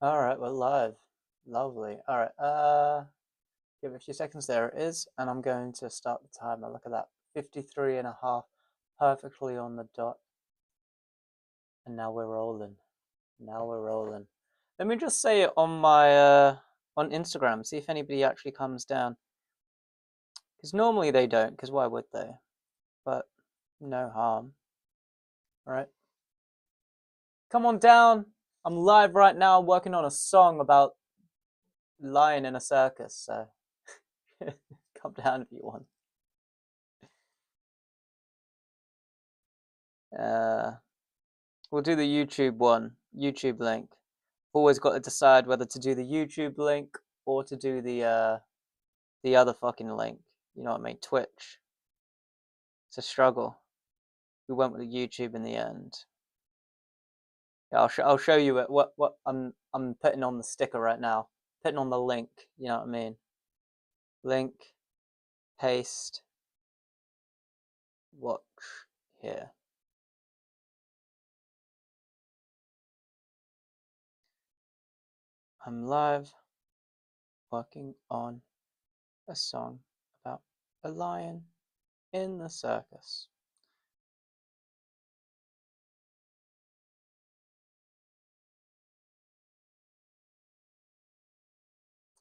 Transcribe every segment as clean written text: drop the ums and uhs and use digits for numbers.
All right, we're live. Lovely. All right. Give it a few seconds. There it is, and I'm going to start the timer. Look at that, 53 and a half, perfectly on the dot. And now we're rolling. Now we're rolling. Let me just say it on my on Instagram. See if anybody actually comes down. Because normally they don't. Because why would they? But no harm. All right. Come on down. I'm live right now, working on a song about lion in a circus. So come down if you want. We'll do the YouTube one, YouTube link. Always got to decide whether to do the YouTube link or to do the other fucking link. You know what I mean? Twitch. It's a struggle. We went with the YouTube in the end. Yeah, I'll show you it. What I'm putting on the sticker right now. Putting on the link. You know what I mean? Link, paste, watch here. I'm live, working on a song about a lion in the circus.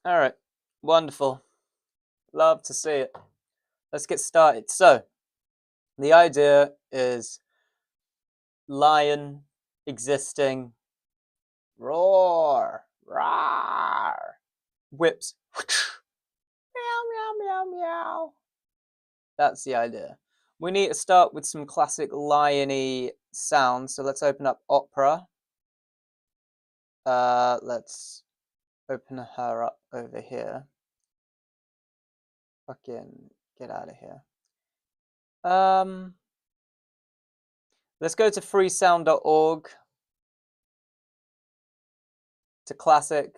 All right, wonderful. Love to see it. Let's get started. So, the idea is lion existing, roar, roar, whips, meow, meow, meow, meow. That's the idea. We need to start with some classic lion-y sounds. So let's open up opera. Let's open her up over here. Fucking get out of here. Let's go to freesound.org. It's a classic,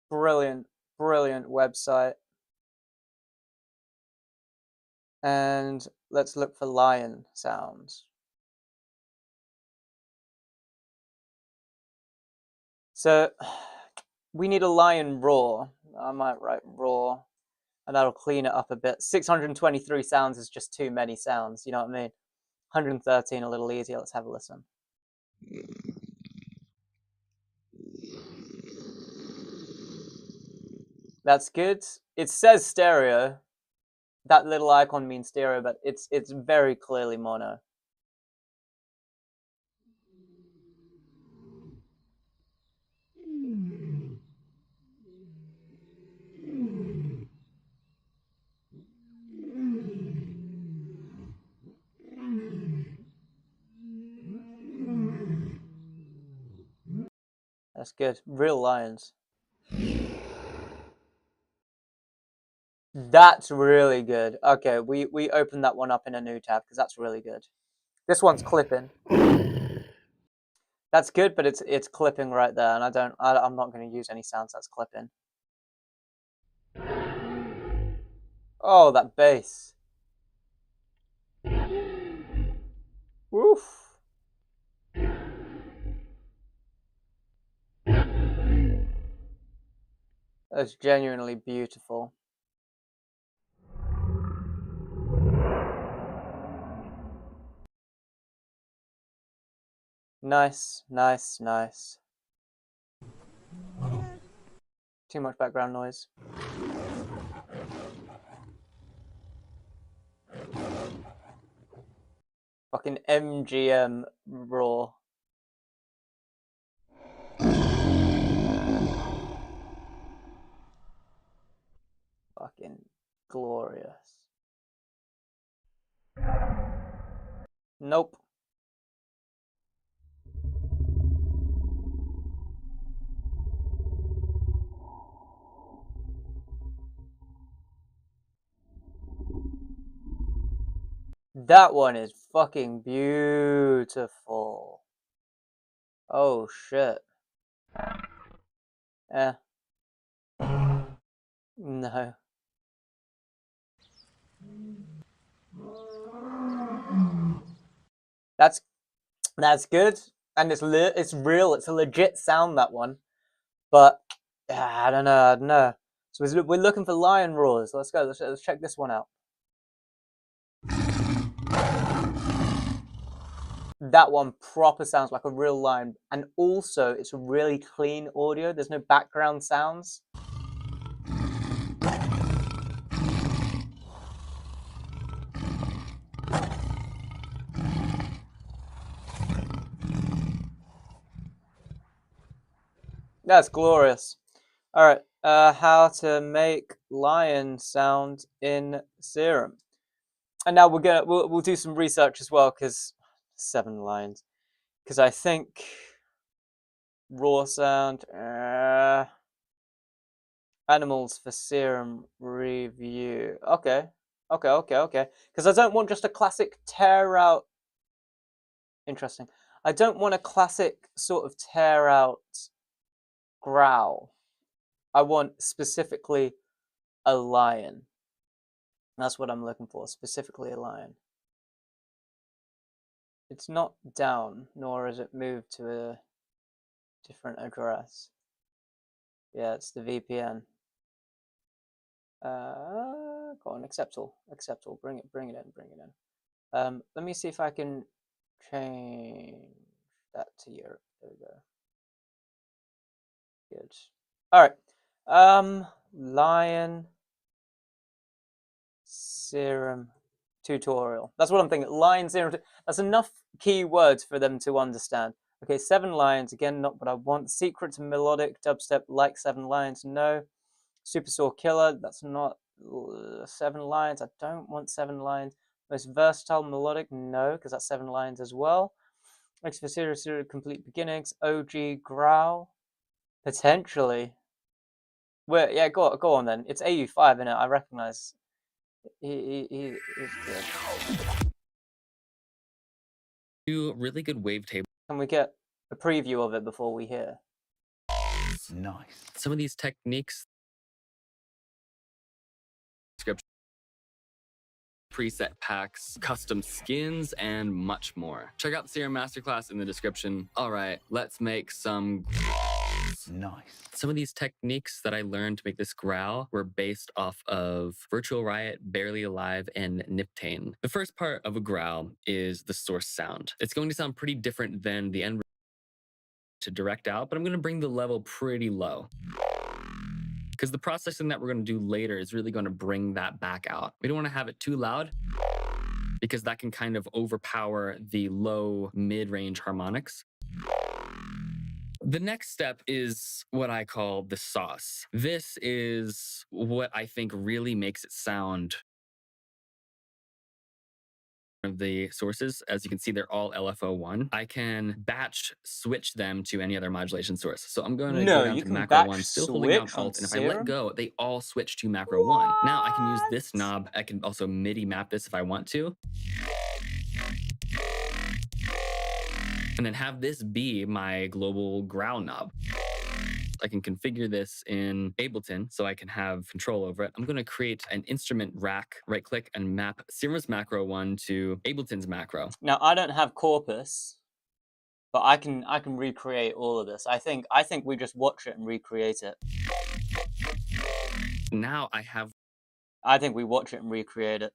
brilliant, brilliant website. And let's look for lion sounds. So we need a lion roar. I might write roar, and that'll clean it up a bit. 623 sounds is just too many sounds, you know what I mean? 113 a little easier. Let's have a listen. That's good. It says stereo. That little icon means stereo, but it's very clearly mono. That's good. Real lions. That's really good. Okay, we opened that one up in a new tab because that's really good. This one's clipping. That's good, but it's clipping right there, and I'm not going to use any sounds that's clipping. Oh, that bass. Woof. That's genuinely beautiful. Nice, nice, nice. Too much background noise. Fucking MGM raw. Fucking glorious. Nope. That one is fucking beautiful. Oh shit. Eh. No. That's good, and it's real. It's a legit sound, that one. But I don't know. So we're looking for lion roars. Let's go. Let's check this one out. That one proper sounds like a real lion, and also it's a really clean audio. There's no background sounds. That's glorious. All right, how to make lion sound in Serum. And now we'll do some research as well, because 7 lions. Because I think raw sound, animals for Serum review. Okay. Because I don't want just a classic tear out. Interesting. I don't want a classic sort of tear out growl. I want specifically a lion. That's what I'm looking for, specifically a lion. It's not down, nor is it moved to a different address. Yeah, it's the VPN. Go on, accept all. Bring it in. Let me see if I can change that to Europe. There we go. Good. All right. Lion Serum tutorial. That's what I'm thinking. Lion Serum. That's enough keywords for them to understand. Okay, 7 lions. Again, not what I want. Secret to melodic dubstep like 7 lions. No. Super Saw Killer. That's not 7 lions. I don't want 7 lions. Most versatile melodic. No, because that's 7 lions as well. Next for serious complete beginnings. OG growl. Potentially. Well, yeah, go on then. It's AU5 in it. I recognize. He's good. Two really good wavetables. Can we get a preview of it before we hear? Nice. Some of these techniques, preset packs, custom skins, and much more. Check out the Serum Masterclass in the description. All right, let's make some. Nice. Some of these techniques that I learned to make this growl were based off of Virtual Riot, Barely Alive, and Niptane. The first part of a growl is the source sound. It's going to sound pretty different than the end to direct out, but I'm going to bring the level pretty low, because the processing that we're going to do later is really going to bring that back out. We don't want to have it too loud, because that can kind of overpower the low mid-range harmonics. The next step is what I call the sauce. This is what I think really makes it sound. Of the sources, as you can see, they're all LFO1. I can batch switch them to any other modulation source. So I'm going to go down to macro 1, still holding down Alt, and if I let go, they all switch to macro 1. Now I can use this knob. I can also MIDI map this if I want to. And then have this be my global growl knob. I can configure this in Ableton so I can have control over it. I'm going to create an instrument rack, right click, and map Serum's macro 1 to Ableton's macro. Now I don't have Corpus, but I can recreate all of this. I think we just watch it and recreate it. Now I think we watch it and recreate it.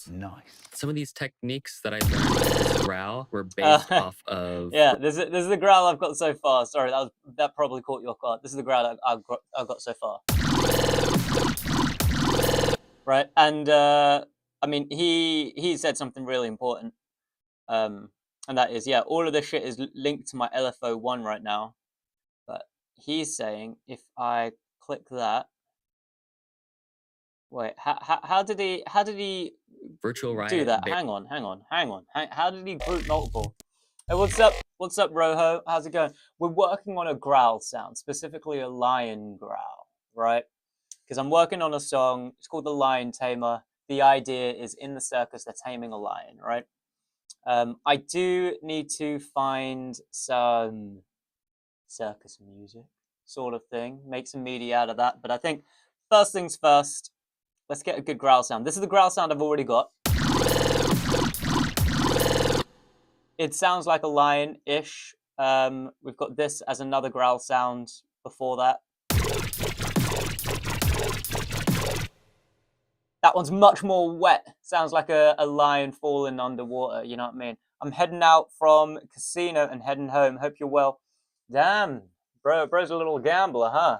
Nice. Some of these techniques that I learned with this growl were based off of. Yeah, this is the growl I've got so far. Sorry, that probably caught your card. This is the growl I've got so far. Right, and I mean he said something really important, and that is, yeah, all of this shit is linked to my LFO1 right now, but he's saying if I click that. Wait, how did he Virtual Riot do that? Hang on. How did he group multiple? Hey, what's up, Roho? How's it going? We're working on a growl sound, specifically a lion growl, right? Because I'm working on a song. It's called the Lion Tamer. The idea is in the circus, they're taming a lion, right? I do need to find some circus music sort of thing, make some MIDI out of that. But I think first things first, let's get a good growl sound. This is the growl sound I've already got. It sounds like a lion-ish. We've got this as another growl sound before that. That one's much more wet. Sounds like a lion falling underwater, you know what I mean? I'm heading out from casino and heading home. Hope you're well. Damn, bro's a little gambler, huh?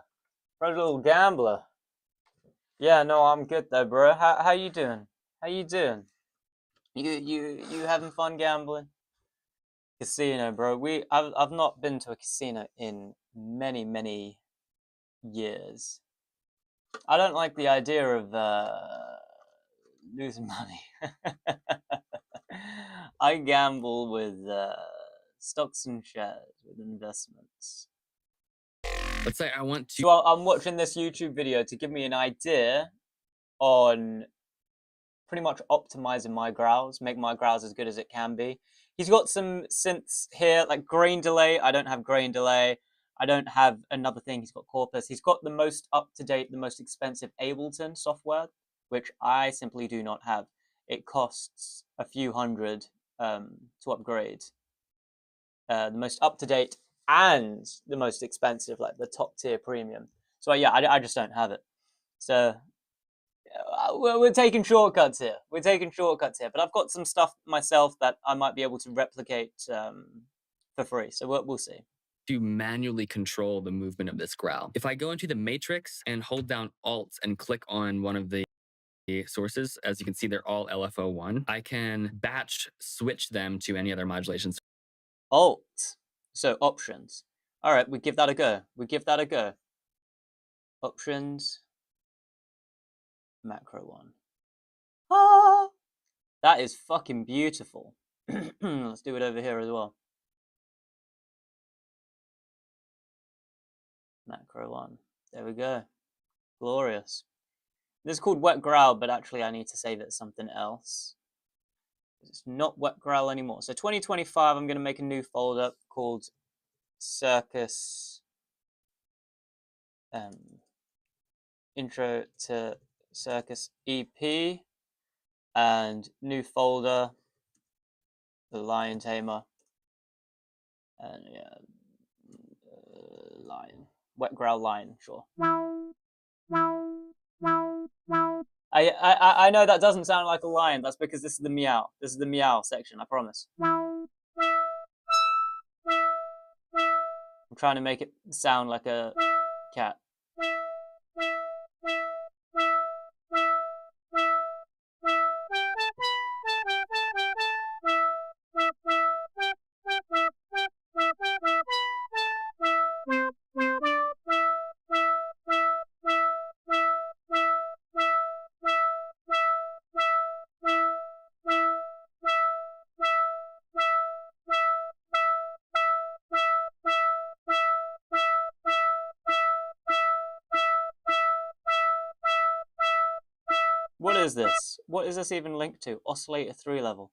Bro's a little gambler. Yeah, no, I'm good though, bro. How you doing? How you doing? You having fun gambling? Casino, bro. I've not been to a casino in many years. I don't like the idea of losing money. I gamble with stocks and shares, with investments. Let's say I want to. So I'm watching this YouTube video to give me an idea on pretty much optimizing my growls, make my growls as good as it can be. He's got some synths here, like grain delay. I don't have grain delay. I don't have another thing. He's got Corpus. He's got the most up-to-date, the most expensive Ableton software, which I simply do not have. It costs a few hundred to upgrade. The most up-to-date and the most expensive, like the top-tier premium. So yeah, I just don't have it. So we're taking shortcuts here. We're taking shortcuts here. But I've got some stuff myself that I might be able to replicate for free. So we'll see. To manually control the movement of this growl. If I go into the matrix and hold down Alt and click on one of the sources, as you can see, they're all LFO1, I can batch switch them to any other modulations. Alt. So options. All right, we give that a go. We give that a go. Options. Macro one. Ah, that is fucking beautiful. Let's do it over here as well. Macro one. There we go. Glorious. This is called Wet Growl, but actually I need to save it as something else. It's not Wet Growl anymore. So 2025, I'm going to make a new folder called Circus Intro to Circus EP, and new folder, the Lion Tamer, and yeah, Lion, Wet Growl Lion, sure. I know that doesn't sound like a lion. That's because this is the meow. This is the meow section, I promise. I'm trying to make it sound like a cat. What is this? What is this even linked to? Oscillator 3 level.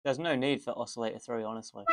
There's no need for Oscillator 3, honestly.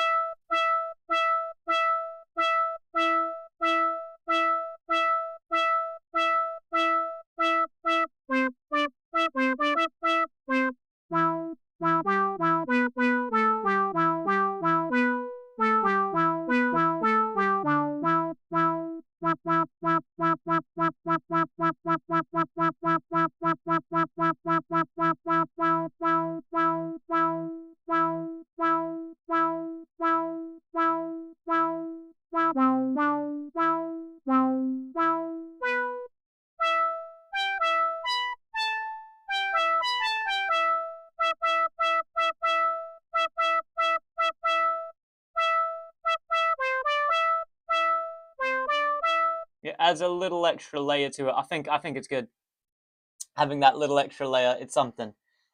It adds a little extra layer to it. I think it's good. Having that little extra layer, it's something.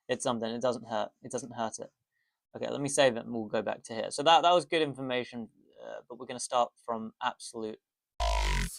It's something. It doesn't hurt. It doesn't hurt it. Okay, let me save it and we'll go back to here. So that was good information, but we're going to start from absolute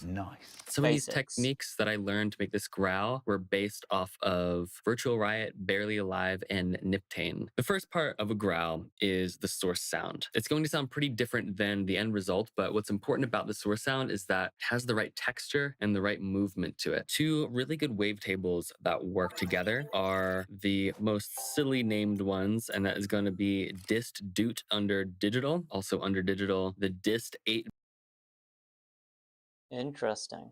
growls. Nice. Some of these techniques that I learned to make this growl were based off of Virtual Riot, Barely Alive, and Niptane. The first part of a growl is the source sound. It's going to sound pretty different than the end result, but what's important about the source sound is that it has the right texture and the right movement to it. Two really good wavetables that work together are the most silly named ones, and that is going to be dist doot under digital, also under digital, the dist 8. Interesting.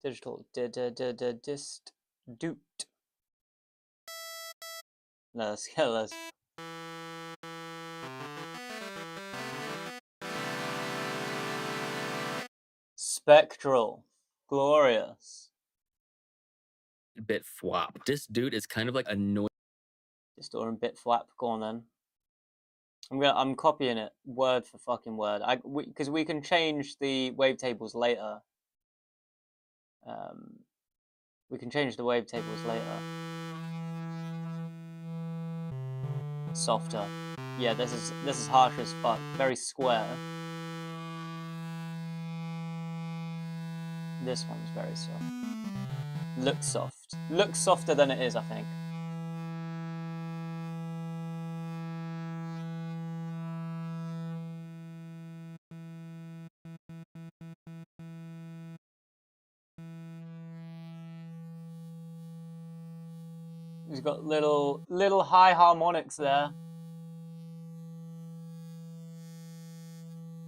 Digital dist doot. No, let's get this. Spectral. Glorious. Bit flop. Dist doot is kind of like a noise. Distorting bit flap. Go on then. I'm copying it word for fucking word. Because we can change the wavetables later. We can change the wavetables later. Softer. Yeah, this is harsh as fuck. Very square. This one's very soft. Looks soft. Looks softer than it is, I think. He's got little high harmonics there.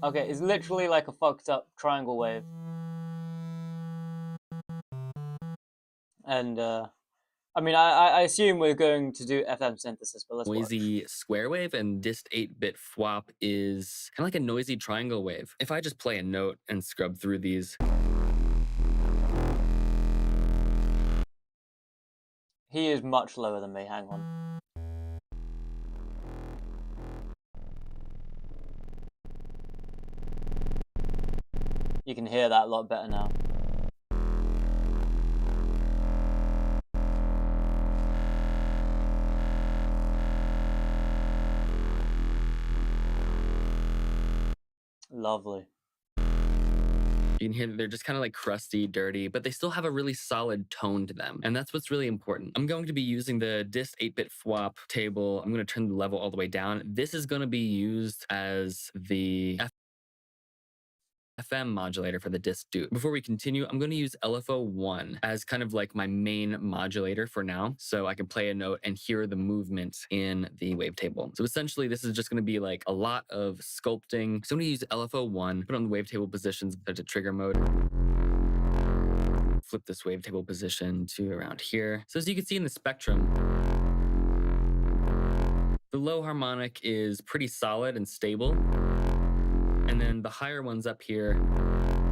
Okay, it's literally like a fucked up triangle wave. And I mean, I assume we're going to do FM synthesis, but let's Noisy square wave, and dist 8-bit flop is kind of like a noisy triangle wave. If I just play a note and scrub through these, he is much lower than me. Hang on. You can hear that a lot better now. Lovely. you can hear that they're just kind of like crusty, dirty, but they still have a really solid tone to them. And that's what's really important. I'm going to be using the dist 8-bit flop table. I'm going to turn the level all the way down. This is going to be used as the FM modulator for the dist doot. Before we continue, I'm going to use LFO1 as kind of like my main modulator for now, so I can play a note and hear the movement in the wavetable. So essentially, this is just going to be like a lot of sculpting. So I'm going to use LFO1, put on the wavetable positions, set to trigger mode. Flip this wavetable position to around here. So as you can see in the spectrum, the low harmonic is pretty solid and stable. And then the higher ones up here,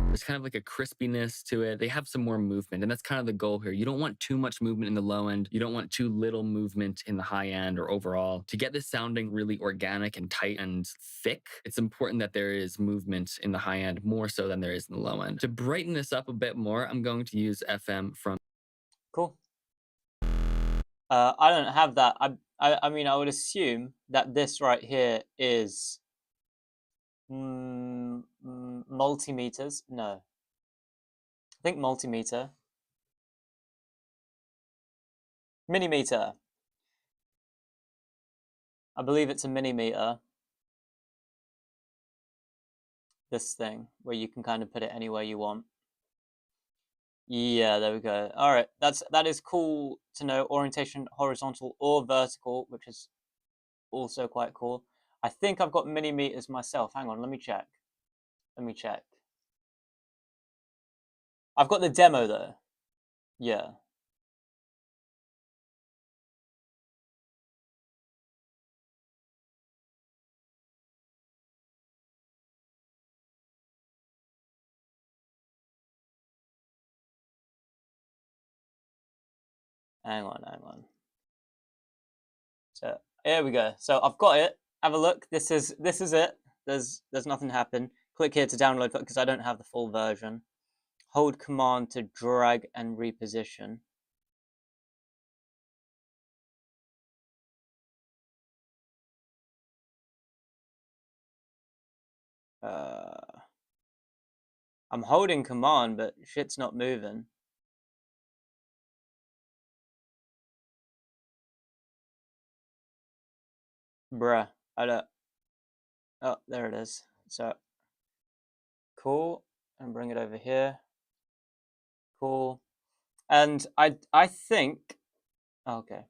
there's kind of like a crispiness to it. They have some more movement, and that's kind of the goal here. You don't want too much movement in the low end. You don't want too little movement in the high end or overall. To get this sounding really organic and tight and thick, it's important that there is movement in the high end more so than there is in the low end. To brighten this up a bit more, I'm going to use FM from... Cool. I don't have that. I mean, I would assume that this right here is multimeters. No, I think multimeter. Millimeter. I believe it's a millimeter. This thing, where you can kind of put it anywhere you want. Yeah, there we go. All right, that is cool to know. Orientation horizontal or vertical, which is also quite cool. I think I've got millimeters myself. Hang on, let me check. Let me check. I've got the demo though. Yeah. Hang on, hang on. So here we go. So I've got it. Have a look. This is it. There's nothing happened. Click here to download because I don't have the full version. Hold command to drag and reposition. I'm holding command, but shit's not moving. Bruh, I don't... Oh, there it is. So, cool. And bring it over here. Cool. And I think... Okay.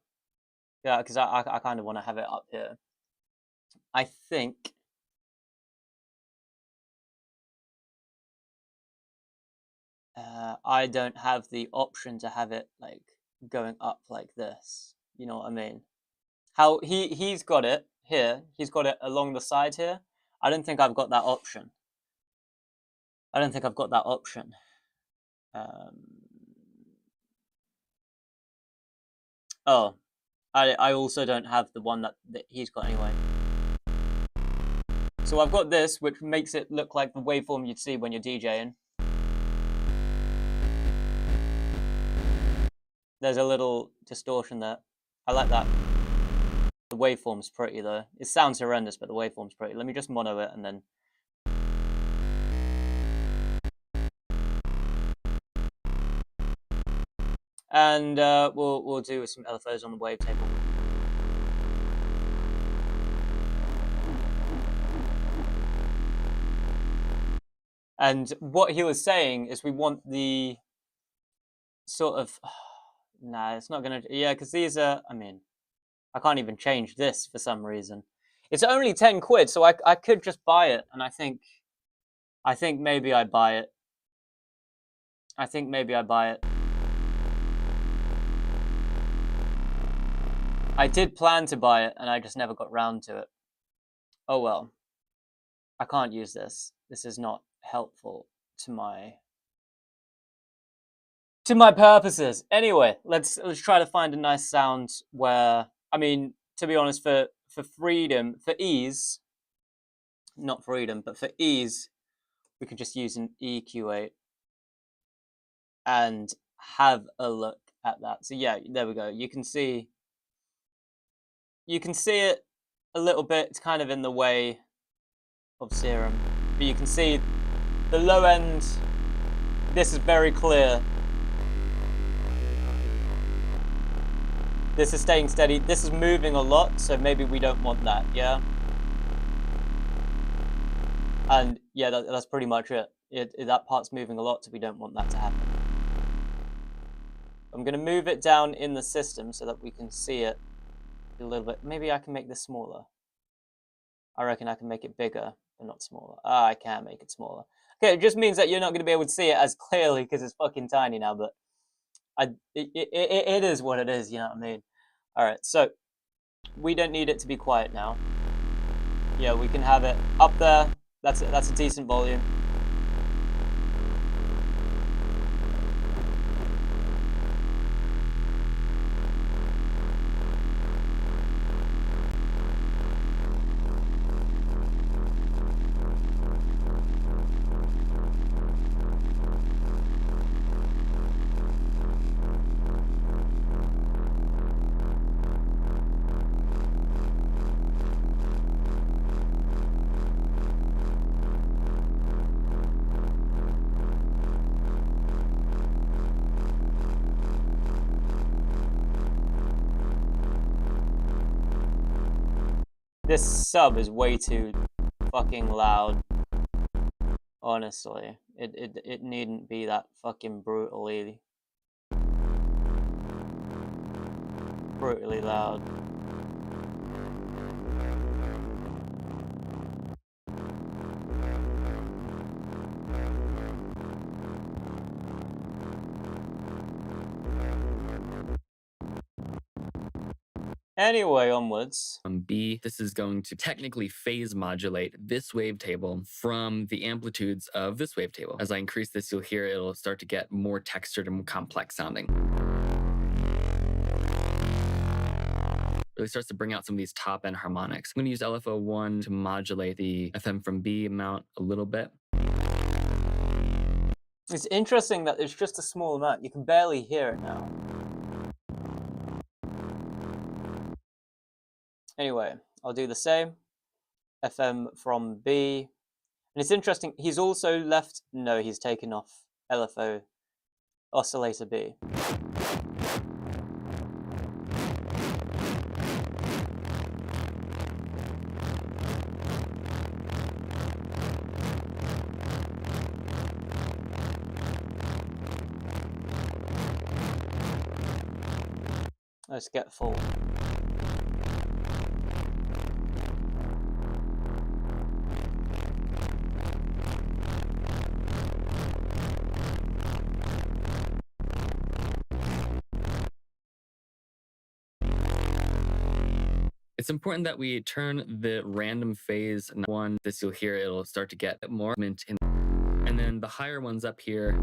Yeah, because I kind of want to have it up here. I think... I don't have the option to have it, like, going up like this. You know what I mean? How he's got it here. He's got it along the side here. I don't think I've got that option. I don't think I've got that option. Oh, I also don't have the one that he's got anyway. So I've got this, which makes it look like the waveform you'd see when you're DJing. There's a little distortion there. I like that. The waveform's pretty though. It sounds horrendous, but the waveform's pretty. Let me just mono it and then... And we'll do some LFOs on the wavetable. And what he was saying is we want the sort of... Nah, it's not gonna... Yeah, because these are... I mean, I can't even change this for some reason. It's only 10 quid, so I could just buy it, and I think maybe I buy it. I think maybe I buy it. I did plan to buy it, and I just never got round to it. Oh well. I can't use this. This is not helpful to my purposes. Anyway, let's try to find a nice sound where, I mean, to be honest, for freedom, for ease, not freedom, but for ease, we could just use an EQ8 and have a look at that. So yeah, there we go. You can see it a little bit. It's kind of in the way of Serum, but you can see the low end. This is very clear. This is staying steady. This is moving a lot, so maybe we don't want that, yeah? And yeah, that's pretty much it. That part's moving a lot, so we don't want that to happen. I'm going to move it down in the system so that we can see it a little bit. Maybe I can make this smaller. I reckon I can make it bigger, but not smaller. Ah, I can make it smaller. Okay, it just means that you're not going to be able to see it as clearly because it's fucking tiny now, but it is what it is, you know what I mean? Alright, so we don't need it to be quiet now. Yeah, we can have it up there. That's a decent volume. This sub is way too fucking loud. Honestly, it needn't be that fucking brutally loud. Anyway, onwards. B, this is going to technically phase modulate this wavetable from the amplitudes of this wavetable. As I increase this, you'll hear it'll start to get more textured and more complex sounding. Really starts to bring out some of these top end harmonics. I'm going to use LFO1 to modulate the FM from B amount a little bit. It's interesting that it's just a small amount. You can barely hear it now. Anyway, I'll do the same. FM from B. And it's interesting, he's also left, no, he's taken off LFO oscillator B. Let's get full. It's important that we turn the random phase one. This you'll hear it'll start to get more movement in, and then the higher ones up here.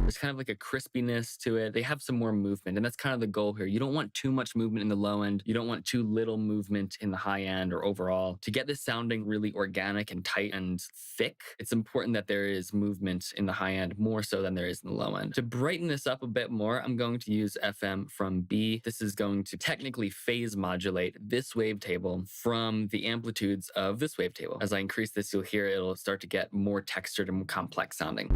There's kind of like a crispiness to it. They have some more movement, and that's kind of the goal here. You don't want too much movement in the low end. You don't want too little movement in the high end or overall. To get this sounding really organic and tight and thick, it's important that there is movement in the high end more so than there is in the low end. To brighten this up a bit more, I'm going to use FM from B. This is going to technically phase modulate this wavetable from the amplitudes of this wavetable. As I increase this, you'll hear it'll start to get more textured and more complex sounding.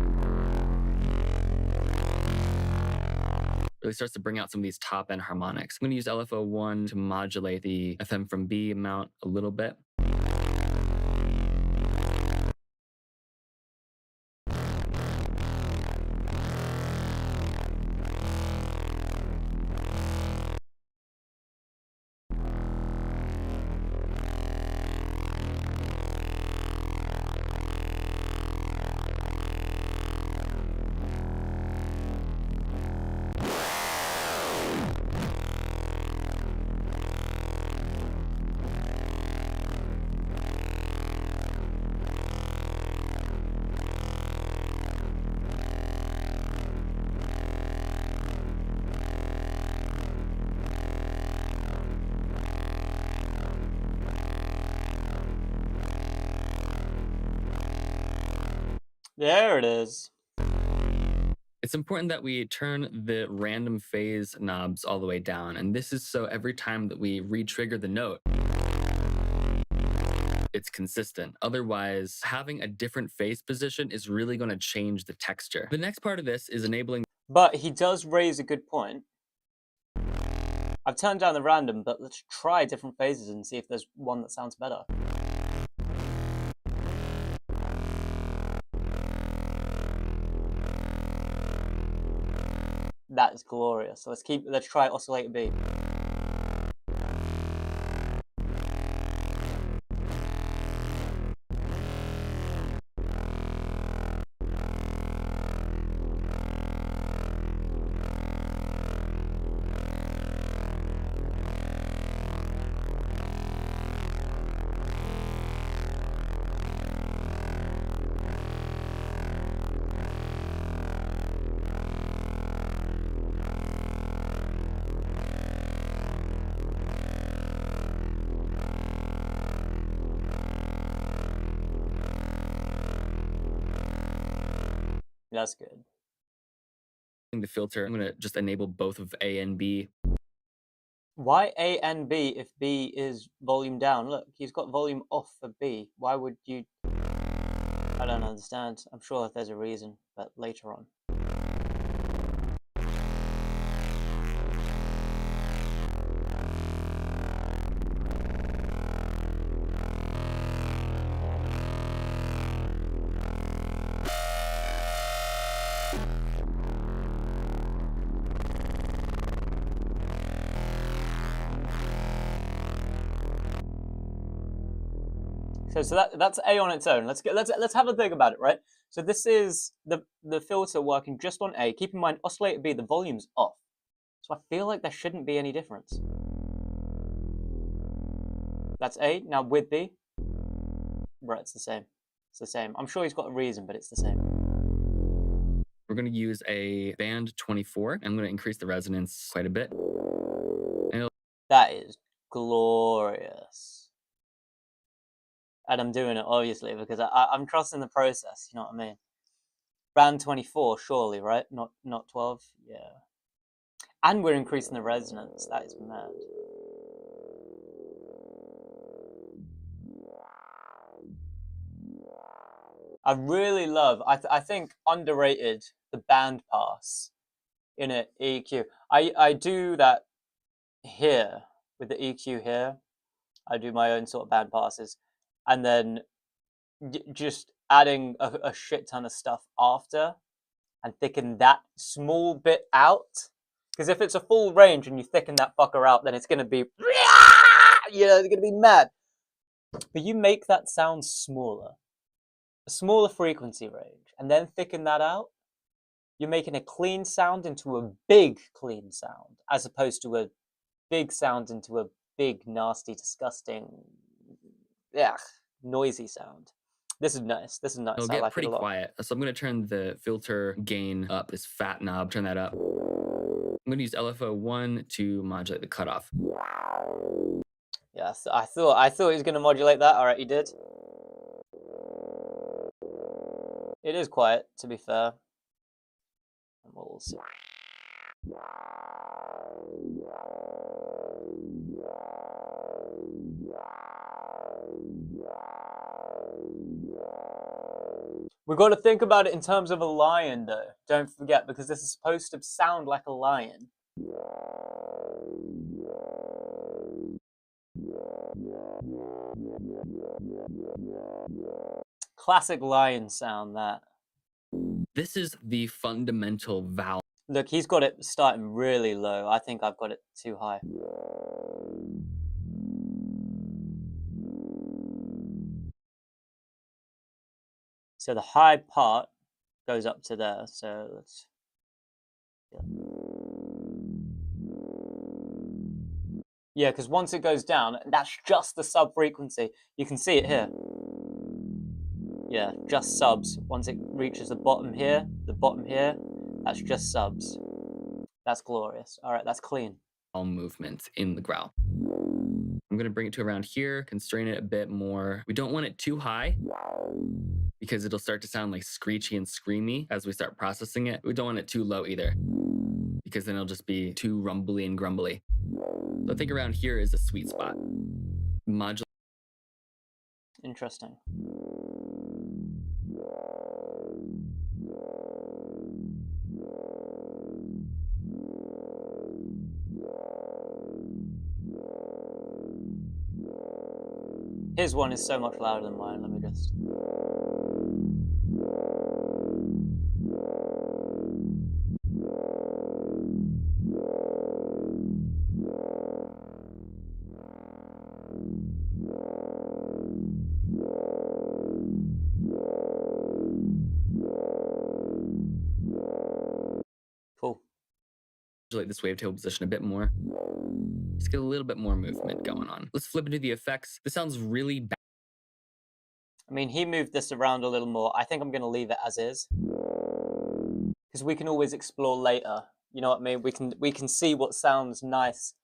Really starts to bring out some of these top end harmonics. I'm going to use LFO1 to modulate the FM from B amount a little bit. There it is. It's important that we turn the random phase knobs all the way down. And this is so every time that we re-trigger the note, it's consistent. Otherwise, having a different phase position is really going to change the texture. The next part of this is enabling. But he does raise a good point. I've turned down the random, but let's try different phases and see if there's one that sounds better. That is glorious. So let's try oscillator B. That's good. The filter, I'm going to just enable both of A and B. Why A and B if B is volume down? Look, he's got volume off for B. Why would you... I don't understand. I'm sure there's a reason, but later on. So that's A on its own. Let's have a think about it, right? So this is the filter working just on A. Keep in mind, oscillator B, the volume's off. So I feel like there shouldn't be any difference. That's A. Now with B, right, it's the same. It's the same. I'm sure he's got a reason, but it's the same. We're going to use a band 24. I'm going to increase the resonance quite a bit. That is glorious. And I'm doing it, obviously, because I'm trusting the process, you know what I mean? Band 24, surely, right? Not 12? Yeah. And we're increasing the resonance. That is mad. I really love. I think underrated the band pass in an EQ. I do that here with the EQ here. I do my own sort of band passes, and then just adding a shit ton of stuff after, and thicken that small bit out. Because if it's a full range and you thicken that fucker out, then it's gonna be, it's gonna be mad. But you make that sound smaller, a smaller frequency range, and then thicken that out. You're making a clean sound into a big clean sound, as opposed to a big sound into a big, nasty, disgusting, yeah, noisy sound. This is nice. This is nice. It'll I get like it pretty a lot. quiet. So I'm going to turn the filter gain up, this fat knob, turn that up. I'm going to use LFO1 to modulate the cutoff. Yes, I thought he was going to modulate that. All right, he did. It is quiet, to be fair. We'll see. We've got to think about it in terms of a lion, though. Don't forget, because this is supposed to sound like a lion. Classic lion sound, that. This is the fundamental vowel. Look, he's got it starting really low. I think I've got it too high. So the high part goes up to there. So let's. Yeah, because once it goes down, that's just the sub frequency. You can see it here. Yeah, just subs. Once it reaches the bottom here, that's just subs. That's glorious. All right, that's clean. Movement in the growl. I'm going to bring it to around here, constrain it a bit more. We don't want it too high because it'll start to sound like screechy and screamy as we start processing it. We don't want it too low either because then it'll just be too rumbly and grumbly. So I think around here is a sweet spot. Modulate. Interesting. His one is so much louder than mine. Let me just. Cool. Modulate this wavetable position a bit more. Just get a little bit more movement going on. Let's flip into the effects. This sounds really bad. I mean, he moved this around a little more. I think I'm going to leave it as is. Because we can always explore later. You know what I mean? We can see what sounds nice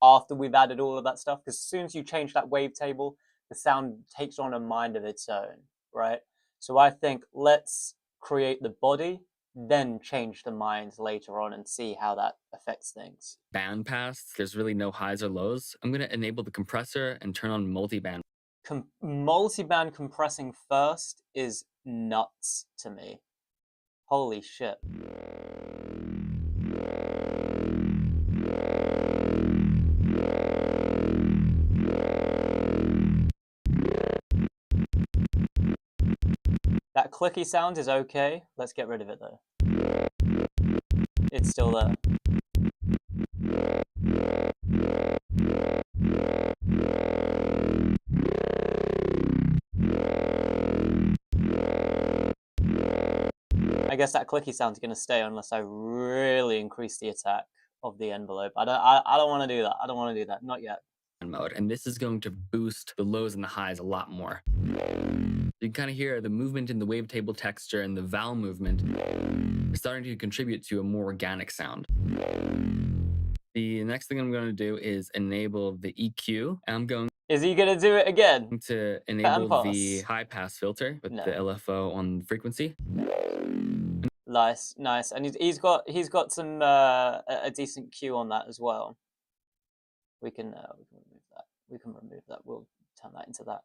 after we've added all of that stuff. Because as soon as you change that wavetable, the sound takes on a mind of its own, right? So I think let's create the body, then change the minds later on and see how that affects things. Bandpass, there's really no highs or lows. I'm going to enable the compressor and turn on multiband. Multiband compressing first is nuts to me. Holy shit. That clicky sound is okay. Let's get rid of it though. It's still there. I guess that clicky sound's going to stay unless I really increase the attack of the envelope. I don't want to do that. I don't want to do that. Not yet. Mode, and this is going to boost the lows and the highs a lot more. You can kind of hear the movement in the wavetable texture and the vowel movement is starting to contribute to a more organic sound. The next thing I'm going to do is enable the EQ. I'm going. Is he going to do it again? To enable the high pass filter with the LFO on frequency. Nice, nice, and he's got some a decent Q on that as well. We can remove that. We can remove that. We'll turn that into that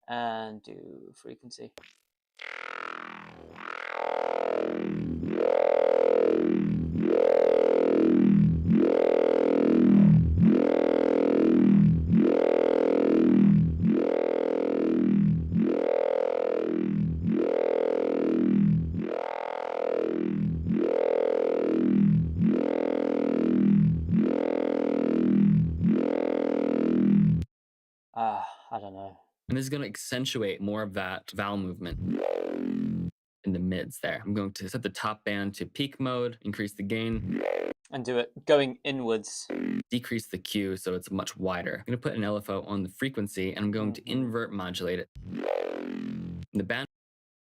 and do frequency. I don't know. And this is going to accentuate more of that vowel movement in the mids there. I'm going to set the top band to peak mode, increase the gain, and do it going inwards. decrease the Q so it's much wider. I'm going to put an LFO on the frequency and I'm going to invert modulate it. The band.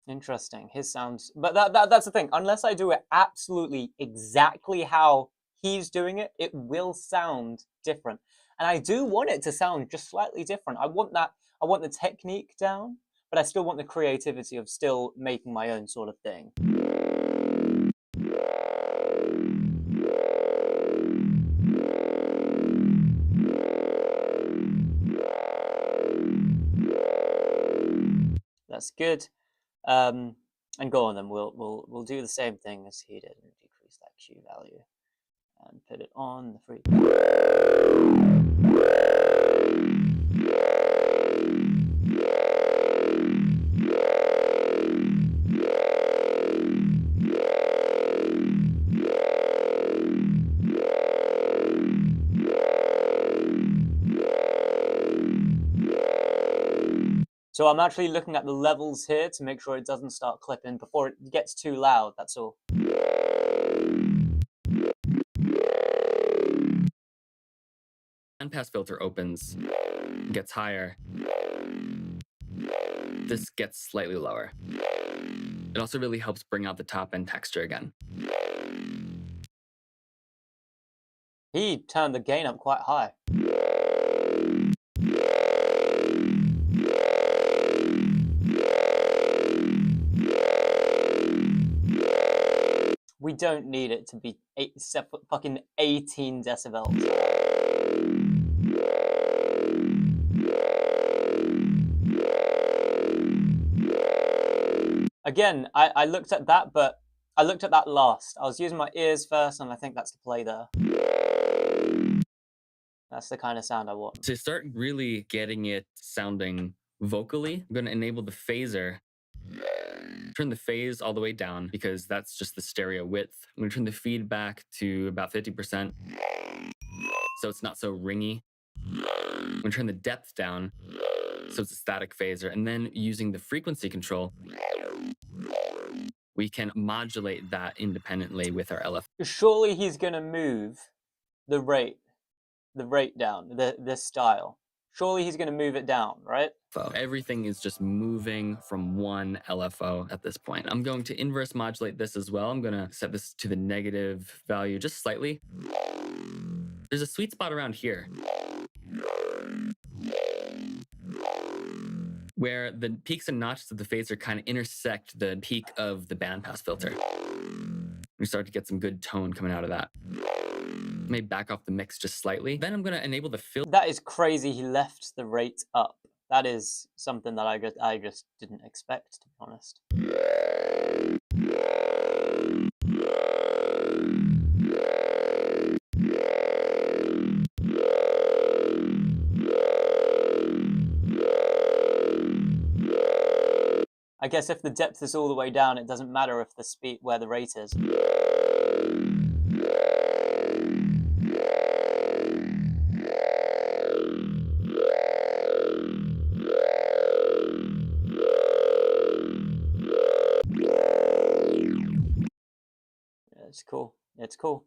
Interesting. His sounds, but that's the thing. Unless I do it absolutely exactly how he's doing it, it will sound different. And I do want it to sound just slightly different. I want that. I want the technique down, but I still want the creativity of still making my own sort of thing. That's good. And go on then. We'll do the same thing as he did and decrease that Q value and put it on the frequency. So I'm actually looking at the levels here to make sure it doesn't start clipping before it gets too loud, that's all. Bandpass filter opens, gets higher. This gets slightly lower. It also really helps bring out the top end texture again. He turned the gain up quite high. We don't need it to be fucking 18 decibels. Again, I looked at that, but I looked at that last. I was using my ears first, and I think that's the play there. That's the kind of sound I want. To start really getting it sounding vocally, I'm going to enable the phaser. Turn the phase all the way down because that's just the stereo width. I'm going to turn the feedback to about 50% so it's not so ringy. I'm going to turn the depth down so it's a static phaser. And then using the frequency control, we can modulate that independently with our LFO. Surely he's going to move the rate down, this style. Surely he's going to move it down, right? Everything is just moving from one LFO at this point. I'm going to inverse modulate this as well. I'm going to set this to the negative value just slightly. There's a sweet spot around here where the peaks and notches of the phaser kind of intersect the peak of the bandpass filter. We start to get some good tone coming out of that. May back off the mix just slightly. Then I'm going to enable the filter. That is crazy. He left the rate up. That is something that I just didn't expect, to be honest. I guess if the depth is all the way down, it doesn't matter if the speed where the rate is. It's cool. It's cool.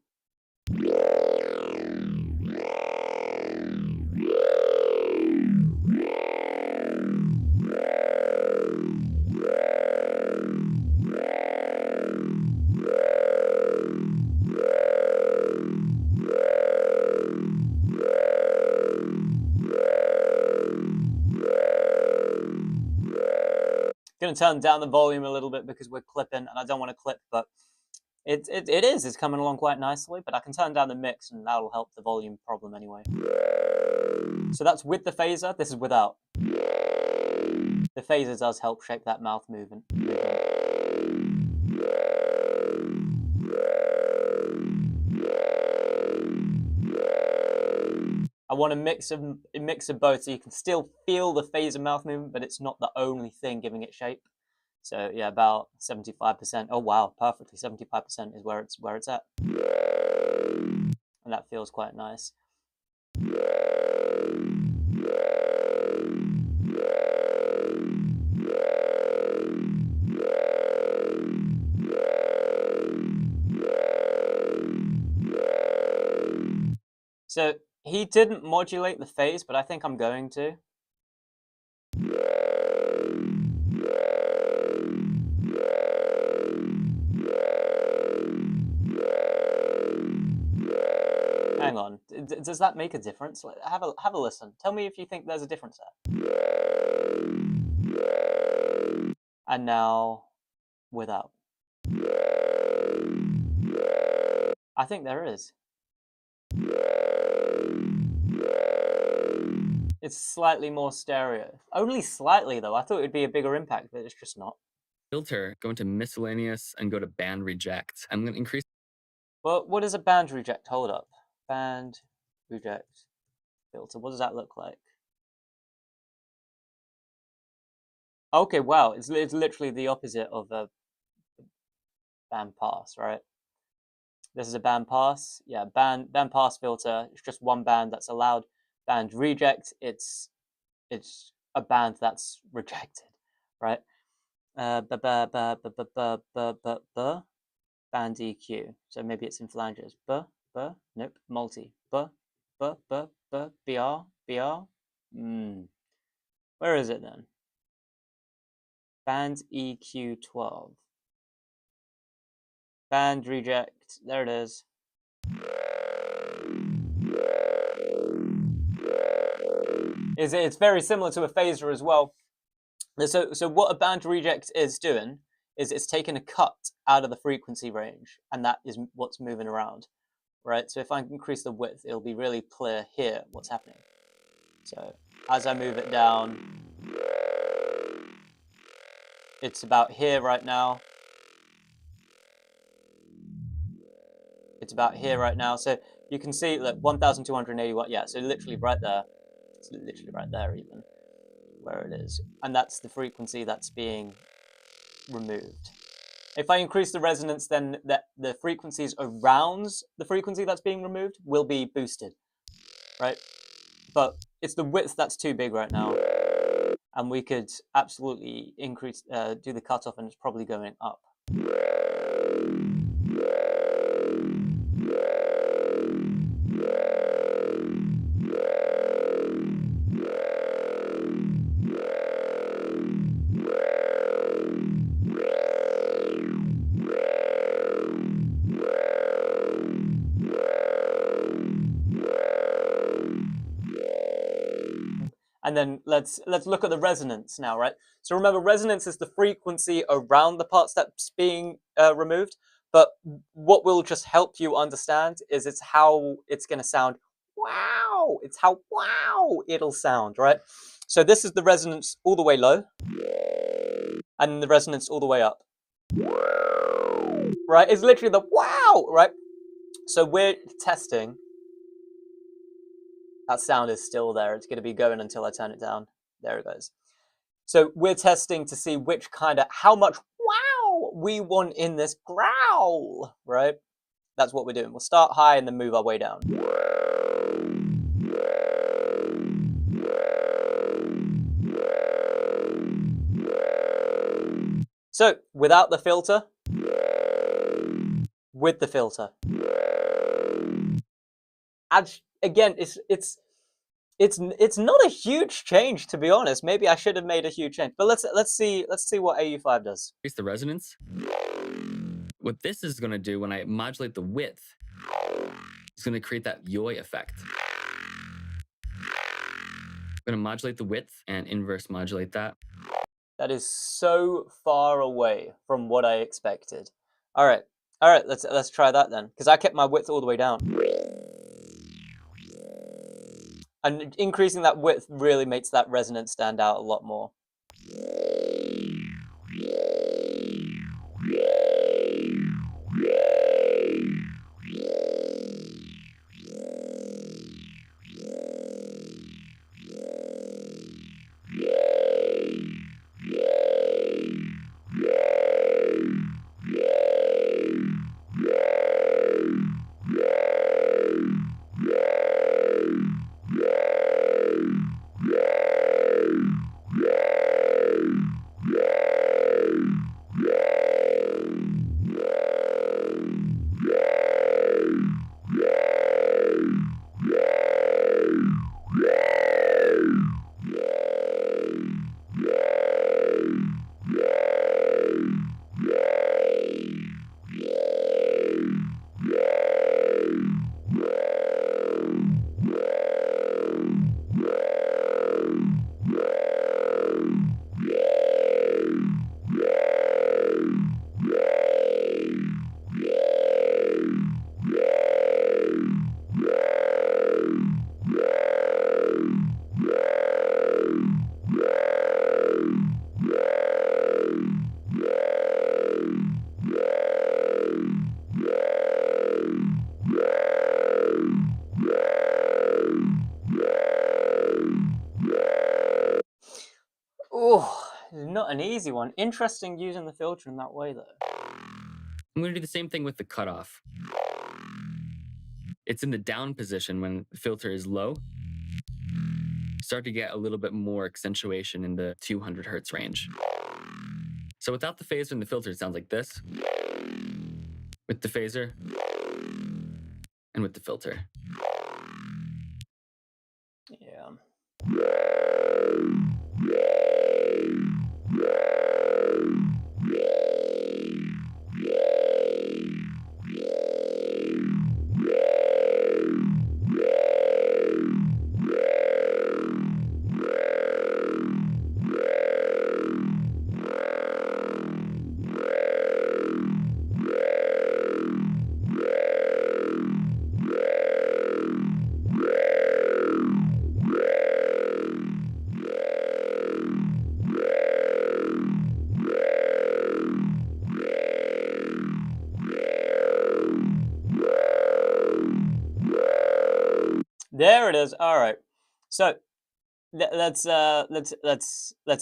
Gonna turn down the volume a little bit because we're clipping, and I don't want to clip, but it's coming along quite nicely. But I can turn down the mix, and that'll help the volume problem anyway. So that's with the phaser. This is without. The phaser does help shape that mouth movement. I want a mix of both, so you can still feel the phaser mouth movement, but it's not the only thing giving it shape. So yeah, about 75%. Oh wow, perfectly 75% is where it's at, and that feels quite nice. So he didn't modulate the phase, but I think I'm going to. Hang on, does that make a difference? Have a listen. Tell me if you think there's a difference there. And now, without. I think there is. It's slightly more stereo. Only slightly, though. I thought it would be a bigger impact, but it's just not. Filter, go into miscellaneous, and go to band reject. I'm going to increase. Well, what is a band reject? Hold up. Band reject filter. What does that look like? Okay, wow. It's literally the opposite of a band pass, right? This is a band pass. Yeah, band pass filter. It's just one band that's allowed. Band reject. It's a band that's rejected, right? Band EQ. So maybe it's in flanges. Nope. Multi. BR. Where is it then? Band EQ 12. Band reject. There it is. It's very similar to a phaser as well. So what a band reject is doing is it's taking a cut out of the frequency range, and that is what's moving around, right? So if I increase the width, it'll be really clear here what's happening. So as I move it down, it's about here right now. It's about here right now. So you can see, look, 1,281. Yeah, so literally right there. It's literally right there even, where it is. And that's the frequency that's being removed. If I increase the resonance, then the frequencies around the frequency that's being removed will be boosted, right? But it's the width that's too big right now. And we could absolutely increase, do the cutoff, and it's probably going up. And then let's look at the resonance now, right? So remember, resonance is the frequency around the parts that's being removed. But what will just help you understand is it's how it's going to sound. Wow! It's how wow it'll sound, right? So this is the resonance all the way low, and the resonance all the way up. Right? It's literally the wow, right? So we're testing. That sound is still there. It's going to be going until I turn it down. There it goes. So we're testing to see which kind of, how much wow we want in this growl, right? That's what we're doing. We'll start high and then move our way down. So without the filter, with the filter. Again, it's not a huge change, to be honest. Maybe I should have made a huge change, but let's see what AU5 does. Increase the resonance. What this is going to do when I modulate the width, it's going to create that yoy effect. I'm going to modulate the width and inverse modulate that. That is so far away from what I expected. All right, let's try that then, because I kept my width all the way down. And increasing that width really makes that resonance stand out a lot more. not an easy one. Interesting using the filter in that way, though. I'm going to do the same thing with the cutoff. It's in the down position when the filter is low. Start to get a little bit more accentuation in the 200 hertz range. So without the phaser and the filter, it sounds like this. With the phaser and with the filter. Yeah. There it is. All right. So let's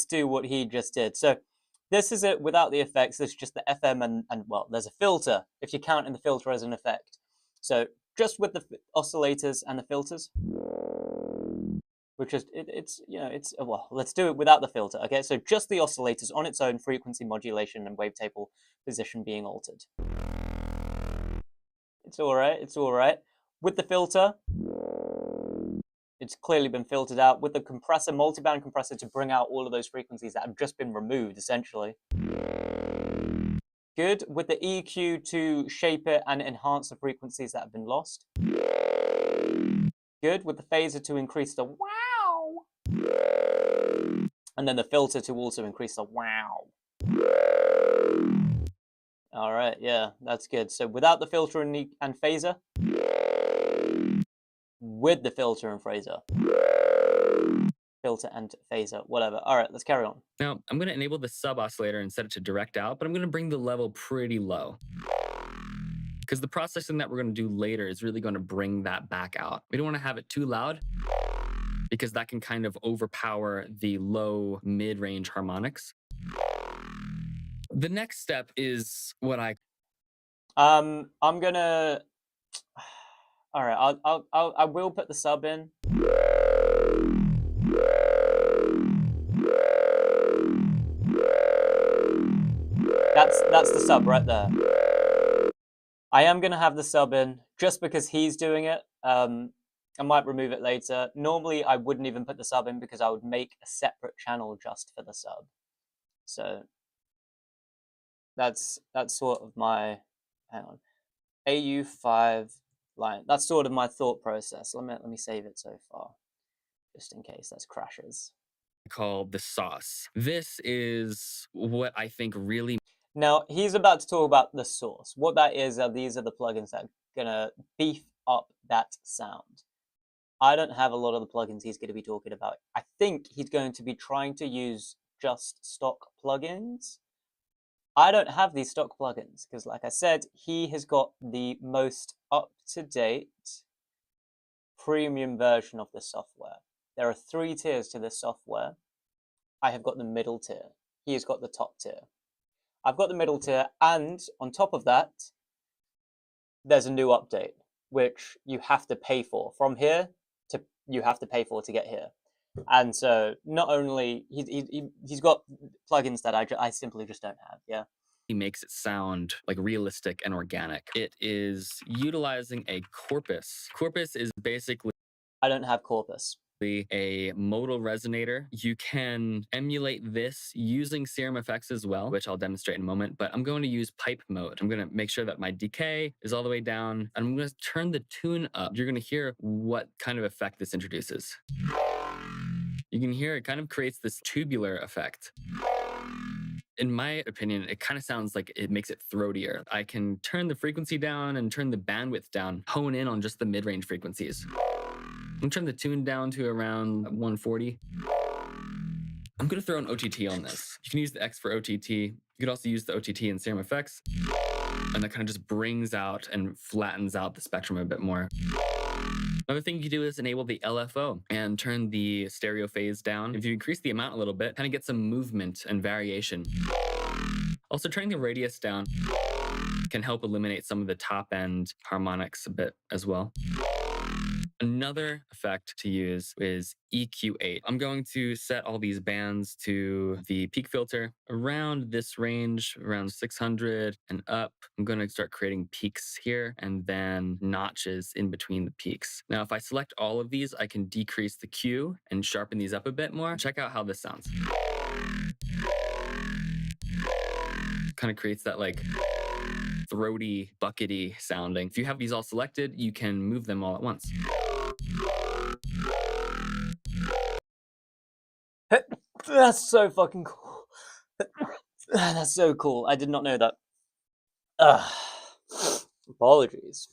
do what he just did. So this is it without the effects. This is just the FM and well, there's a filter if you're counting the filter as an effect. So just with the oscillators and the filters, which is it's well, let's do it without the filter. Okay, so just the oscillators on its own, frequency modulation and wavetable position being altered. It's all right. It's all right. With the filter, it's clearly been filtered out with the compressor, multiband compressor, to bring out all of those frequencies that have just been removed, essentially. Good. With the EQ to shape it and enhance the frequencies that have been lost. Good. With the phaser to increase the wow. And then the filter to also increase the wow. All right, yeah, that's good. So without the filter and phaser, with the filter and phaser. Filter and phaser, whatever. All right, let's carry on. Now, I'm going to enable the sub oscillator and set it to direct out, but I'm going to bring the level pretty low. Because the processing that we're going to do later is really going to bring that back out. We don't want to have it too loud because that can kind of overpower the low mid-range harmonics. The next step is what I'm gonna. All right, I will put the sub in. That's the sub right there. I am gonna have the sub in just because he's doing it. I might remove it later. Normally, I wouldn't even put the sub in because I would make a separate channel just for the sub. So that's sort of my, hang on, AU5 line. That's sort of my thought process. Let me save it so far, just in case that crashes. call the sauce. This is what I think really. Now he's about to talk about the source. What that is, these are the plugins that are gonna beef up that sound. I don't have a lot of the plugins he's going to be talking about. I think he's going to be trying to use just stock plugins. I don't have these stock plugins because, like I said, he has got the most up-to-date premium version of the software. There are 3 tiers to this software. I have got the middle tier. He has got the top tier. I've got the middle tier, and on top of that, there's a new update, which you have to pay for. From here, you have to pay for to get here. And so not only he's got plugins that I simply just don't have. Yeah. He makes it sound like realistic and organic. It is utilizing a corpus. Corpus is basically I don't have Corpus. A modal resonator. You can emulate this using Serum effects as well, which I'll demonstrate in a moment, but I'm going to use pipe mode. I'm going to make sure that my decay is all the way down, and I'm going to turn the tune up. You're going to hear what kind of effect this introduces. You can hear it kind of creates this tubular effect. In my opinion, it kind of sounds like it makes it throatier. I can turn the frequency down and turn the bandwidth down, hone in on just the mid-range frequencies. I'm gonna turn the tune down to around 140. I'm gonna throw an OTT on this. You can use the X for OTT. You could also use the OTT in Serum effects. And that kind of just brings out and flattens out the spectrum a bit more. Another thing you can do is enable the LFO and turn the stereo phase down. If you increase the amount a little bit, kind of get some movement and variation. Also, turning the radius down can help eliminate some of the top end harmonics a bit as well. Another effect to use is EQ8. I'm going to set all these bands to the peak filter around this range, around 600 and up. I'm going to start creating peaks here and then notches in between the peaks. Now, if I select all of these, I can decrease the Q and sharpen these up a bit more. Check out how this sounds. Kind of creates that like throaty, buckety sounding. If you have these all selected, you can move them all at once. That's so fucking cool. That's so cool. I did not know that. Apologies.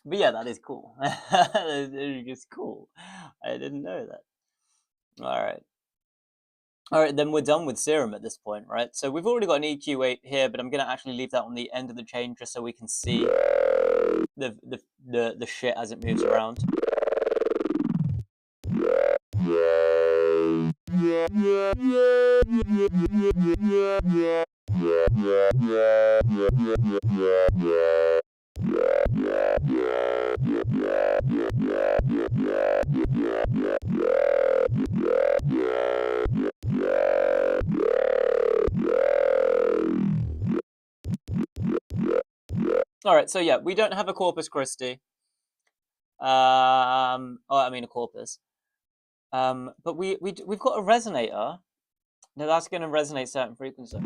But yeah, that is cool. That is just cool. I didn't know that. Alright. Alright, then we're done with Serum at this point, right? So we've already got an EQ8 here, but I'm going to actually leave that on the end of the chain just so we can see the shit as it moves around. Alright, so yeah, we don't have a Corpus Christi. I mean a corpus. But we've got a resonator. Now that's going to resonate certain frequencies.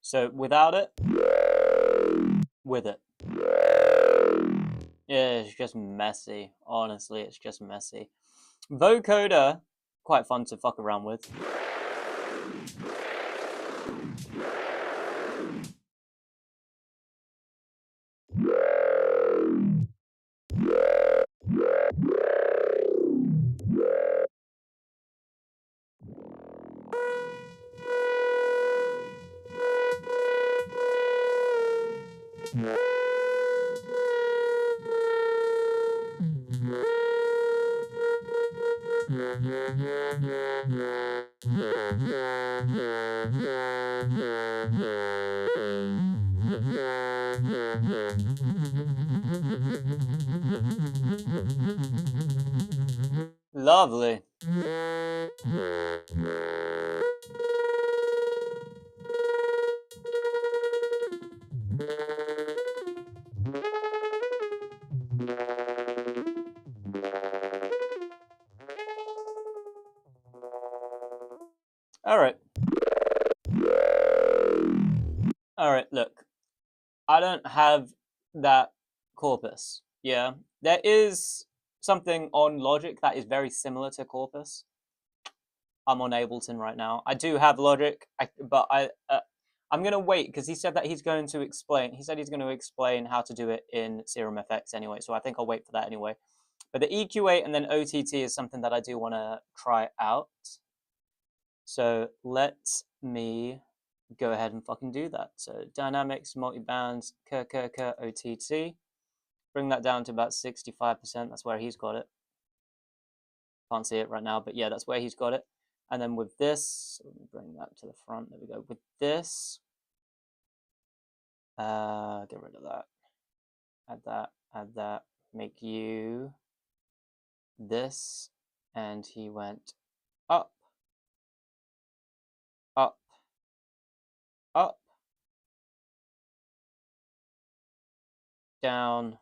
So without it, with it. Yeah, it's just messy. Honestly, it's just messy. Vocoder, quite fun to fuck around with. Lovely. Alright. Alright, look. I don't have that corpus. Yeah. There is something on Logic that is very similar to corpus. I'm on Ableton right now. I do have Logic, but I'm going to wait because he said that he's going to explain. He said he's going to explain how to do it in Serum FX anyway, so I think I'll wait for that anyway. But the EQ8 and then OTT is something that I do want to try out. So let me go ahead and fucking do that. So dynamics, multi-bands, OTT. Bring that down to about 65%. That's where he's got it. Can't see it right now, but yeah, that's where he's got it. And then with this, let me bring that to the front. There we go. With this, get rid of that. Add that. Add that. Make you this, and he went up, up, up, down,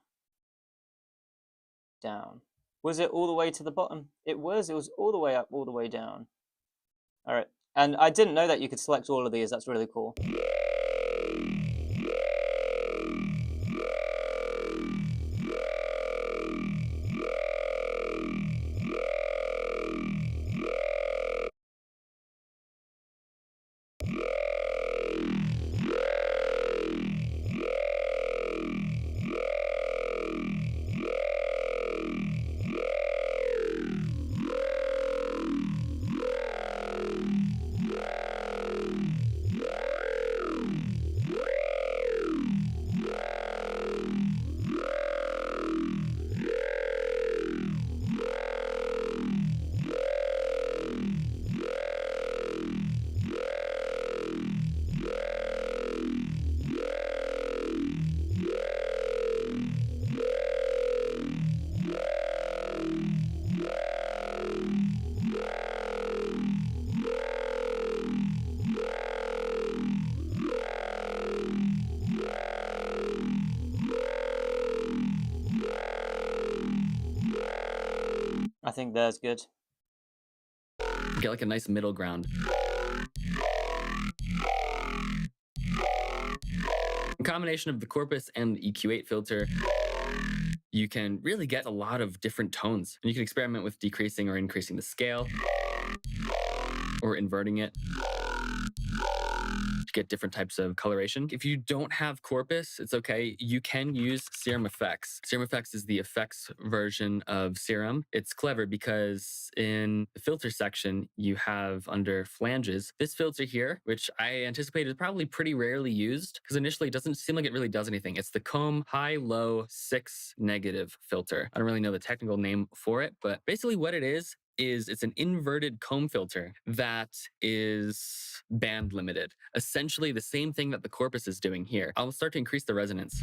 down. Was it all the way to the bottom? It was all the way up, all the way down. All right, and I didn't know that you could select all of these. That's really cool. I think there's good. Get like a nice middle ground. A combination of the Corpus and the EQ8 filter, you can really get a lot of different tones. And you can experiment with decreasing or increasing the scale, or inverting it to get different types of coloration. If you don't have Corpus, it's okay. You can use Serum Effects. Serum Effects is the effects version of Serum. It's clever because in the filter section, you have under flanges, this filter here, which I anticipate is probably pretty rarely used because initially it doesn't seem like it really does anything. It's the Comb High Low 6 Negative filter. I don't really know the technical name for it, but basically what it is it's an inverted comb filter that is band limited. Essentially the same thing that the Corpus is doing here. I'll start to increase the resonance.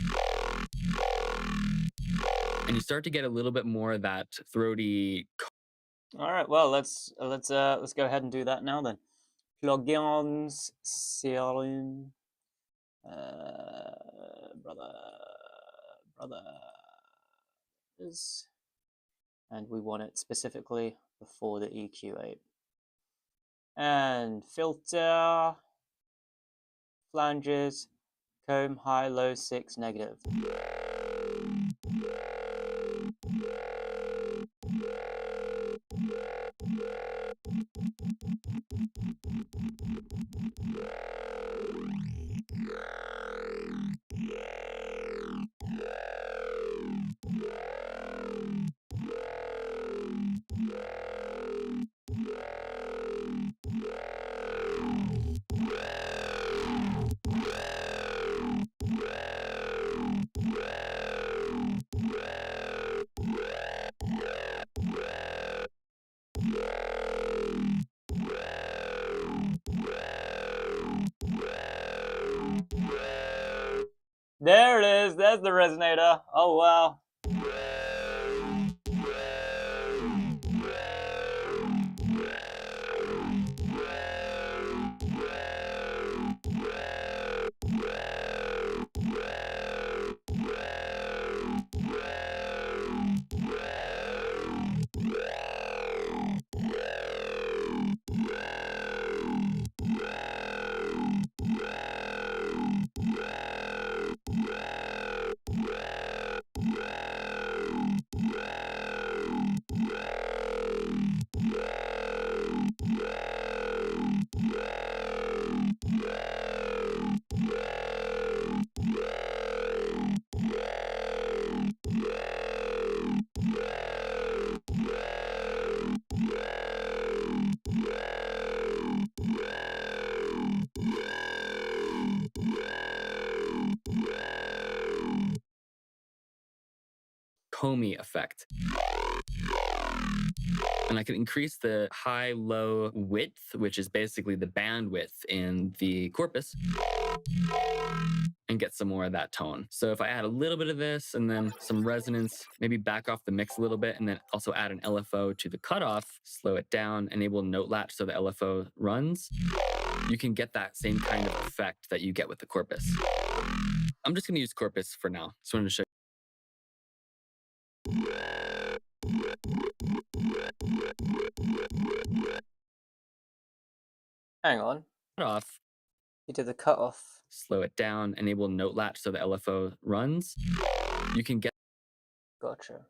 And you start to get a little bit more of that throaty. All right, well, let's go ahead and do that now then. Plugins, Serum, brothers, and we want it specifically before the EQ8. And filter, flanges, comb high, low 6, negative. There it is. There's the resonator. Oh, wow. Comey effect. And I can increase the high-low width, which is basically the bandwidth in the Corpus. And and get some more of that tone. So if I add a little bit of this and then some resonance, maybe back off the mix a little bit, and then also add an LFO to the cutoff, slow it down, enable note latch so the LFO runs, you can get that same kind of effect that you get with the corpus. I'm just going to use corpus for now. Just wanted to show Hang on. cutoff, You did the cutoff. slow it down, enable note latch so the LFO runs. You can get Gotcha.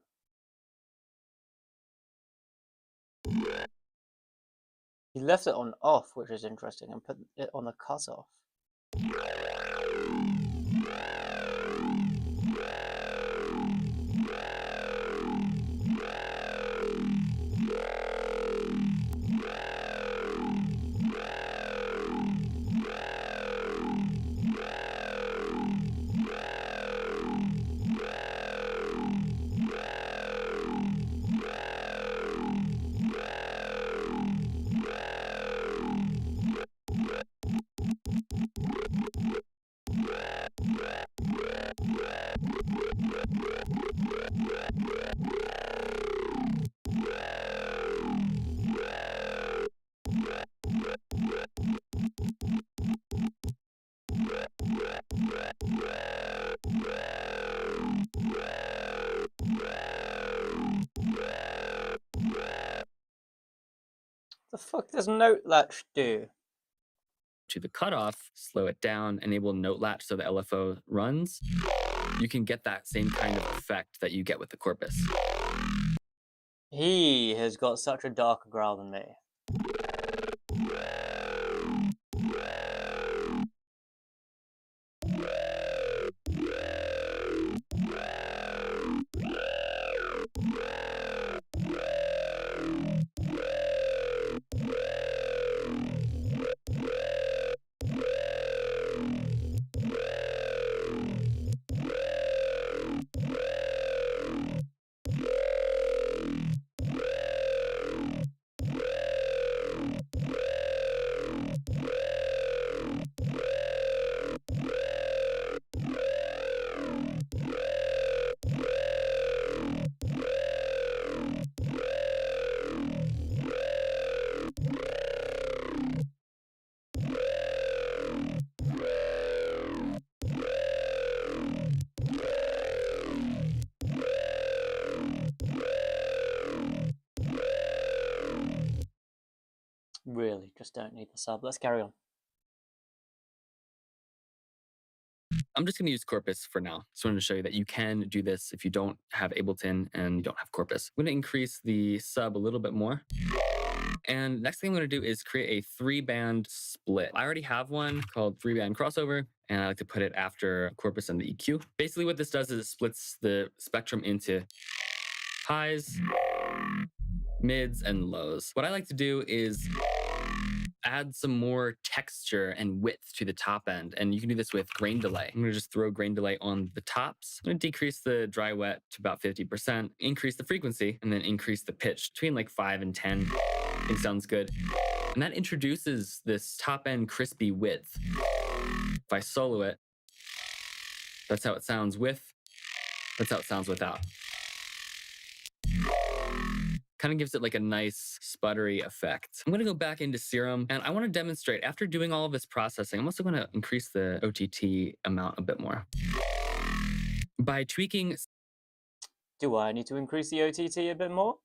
He left it on off, which is interesting, and put it on the cutoff. The fuck does note latch do? to the cutoff, slow it down, enable note latch so the LFO runs. You can get that same kind of effect that you get with the corpus. He has got such a darker growl than me. Really, just don't need the sub. Let's carry on. I'm just going to use corpus for now. Just wanted to show you that you can do this if you don't have Ableton and you don't have corpus. I'm going to increase the sub a little bit more. And next thing I'm going to do is create a 3-band split. I already have one called 3-band crossover, and I like to put it after corpus and the EQ. Basically what this does is it splits the spectrum into highs, mids, and lows. What I like to do is add some more texture and width to the top end. And you can do this with grain delay. I'm gonna just throw grain delay on the tops. I'm gonna decrease the dry wet to about 50%, increase the frequency, and then increase the pitch between like 5 and 10. I think sounds good. And that introduces this top end crispy width. If I solo it, that's how it sounds with, that's how it sounds without. Kind of gives it like a nice sputtery effect. I'm going to go back into Serum and I want to demonstrate after doing all of this processing, I'm also going to increase the OTT amount a bit more. By tweaking. Do I need to increase the OTT a bit more?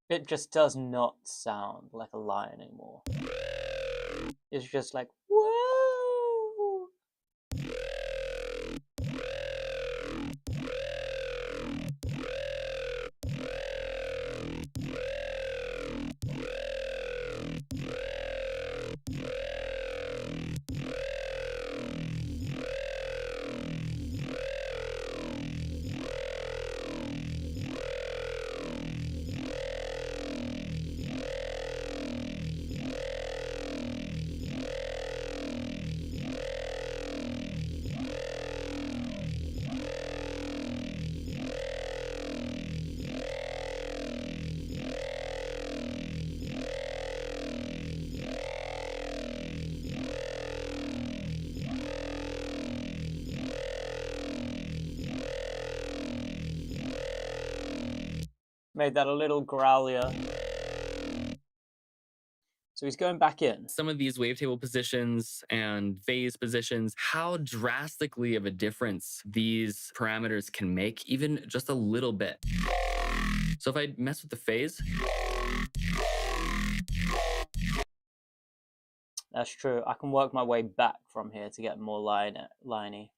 It just does not sound like a lion anymore. It's just like, whoa! Made that a little growlier. So he's going back in. Some of these wavetable positions and phase positions, how drastically of a difference these parameters can make, even just a little bit. So if I mess with the phase, That's true. I can work my way back from here to get more liney.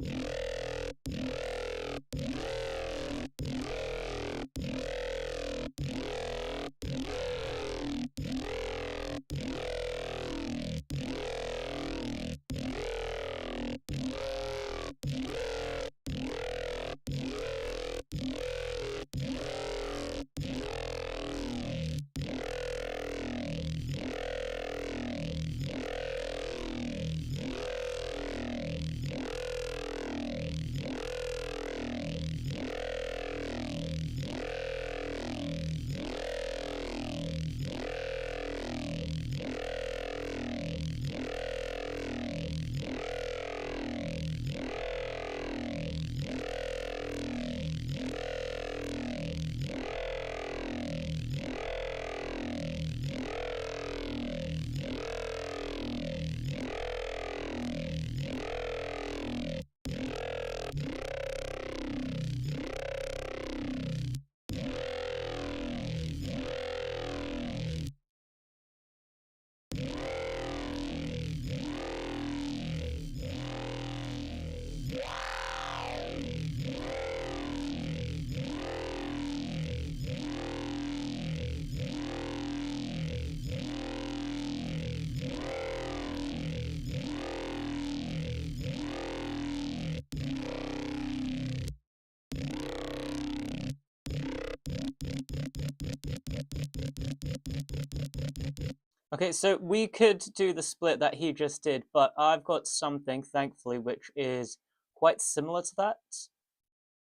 Okay, so we could do the split that he just did, but I've got something, thankfully, which is quite similar to that.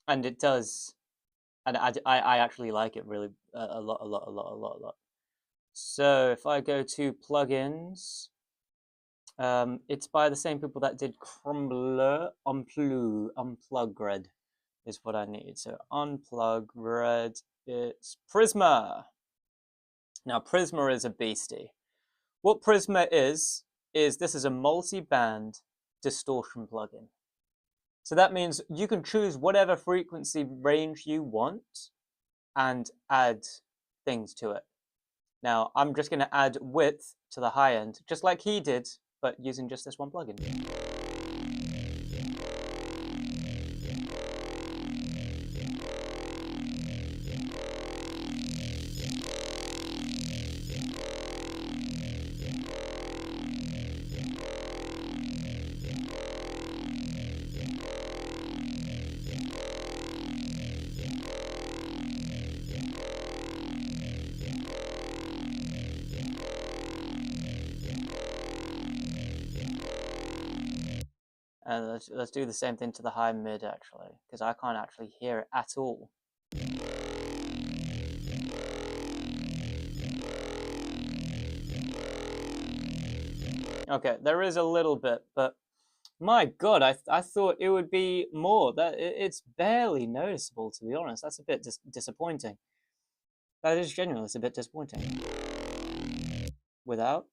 And it does, and I actually like it really a lot. So if I go to plugins, it's by the same people that did Crumbler, Unplug is what I need. So Unplug Red, it's Prisma. Now Prisma is a beastie. What Prisma is this is a multi-band distortion plugin. So that means you can choose whatever frequency range you want and add things to it. Now, I'm just going to add width to the high end, just like he did, but using just this one plugin. And let's do the same thing to the high mid, actually, because I can't actually hear it at all. Okay, there is a little bit, but my God, I thought it would be more. It's barely noticeable, to be honest. That's a bit disappointing. That is genuinely, it's a bit disappointing. Without,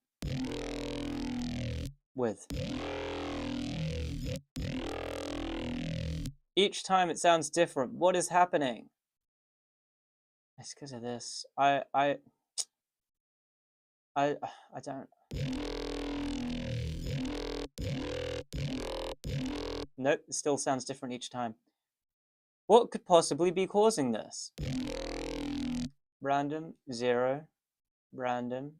with. Each time it sounds different. What is happening? It's because of this. I don't. Nope, it still sounds different each time. What could possibly be causing this? Random, 0, random.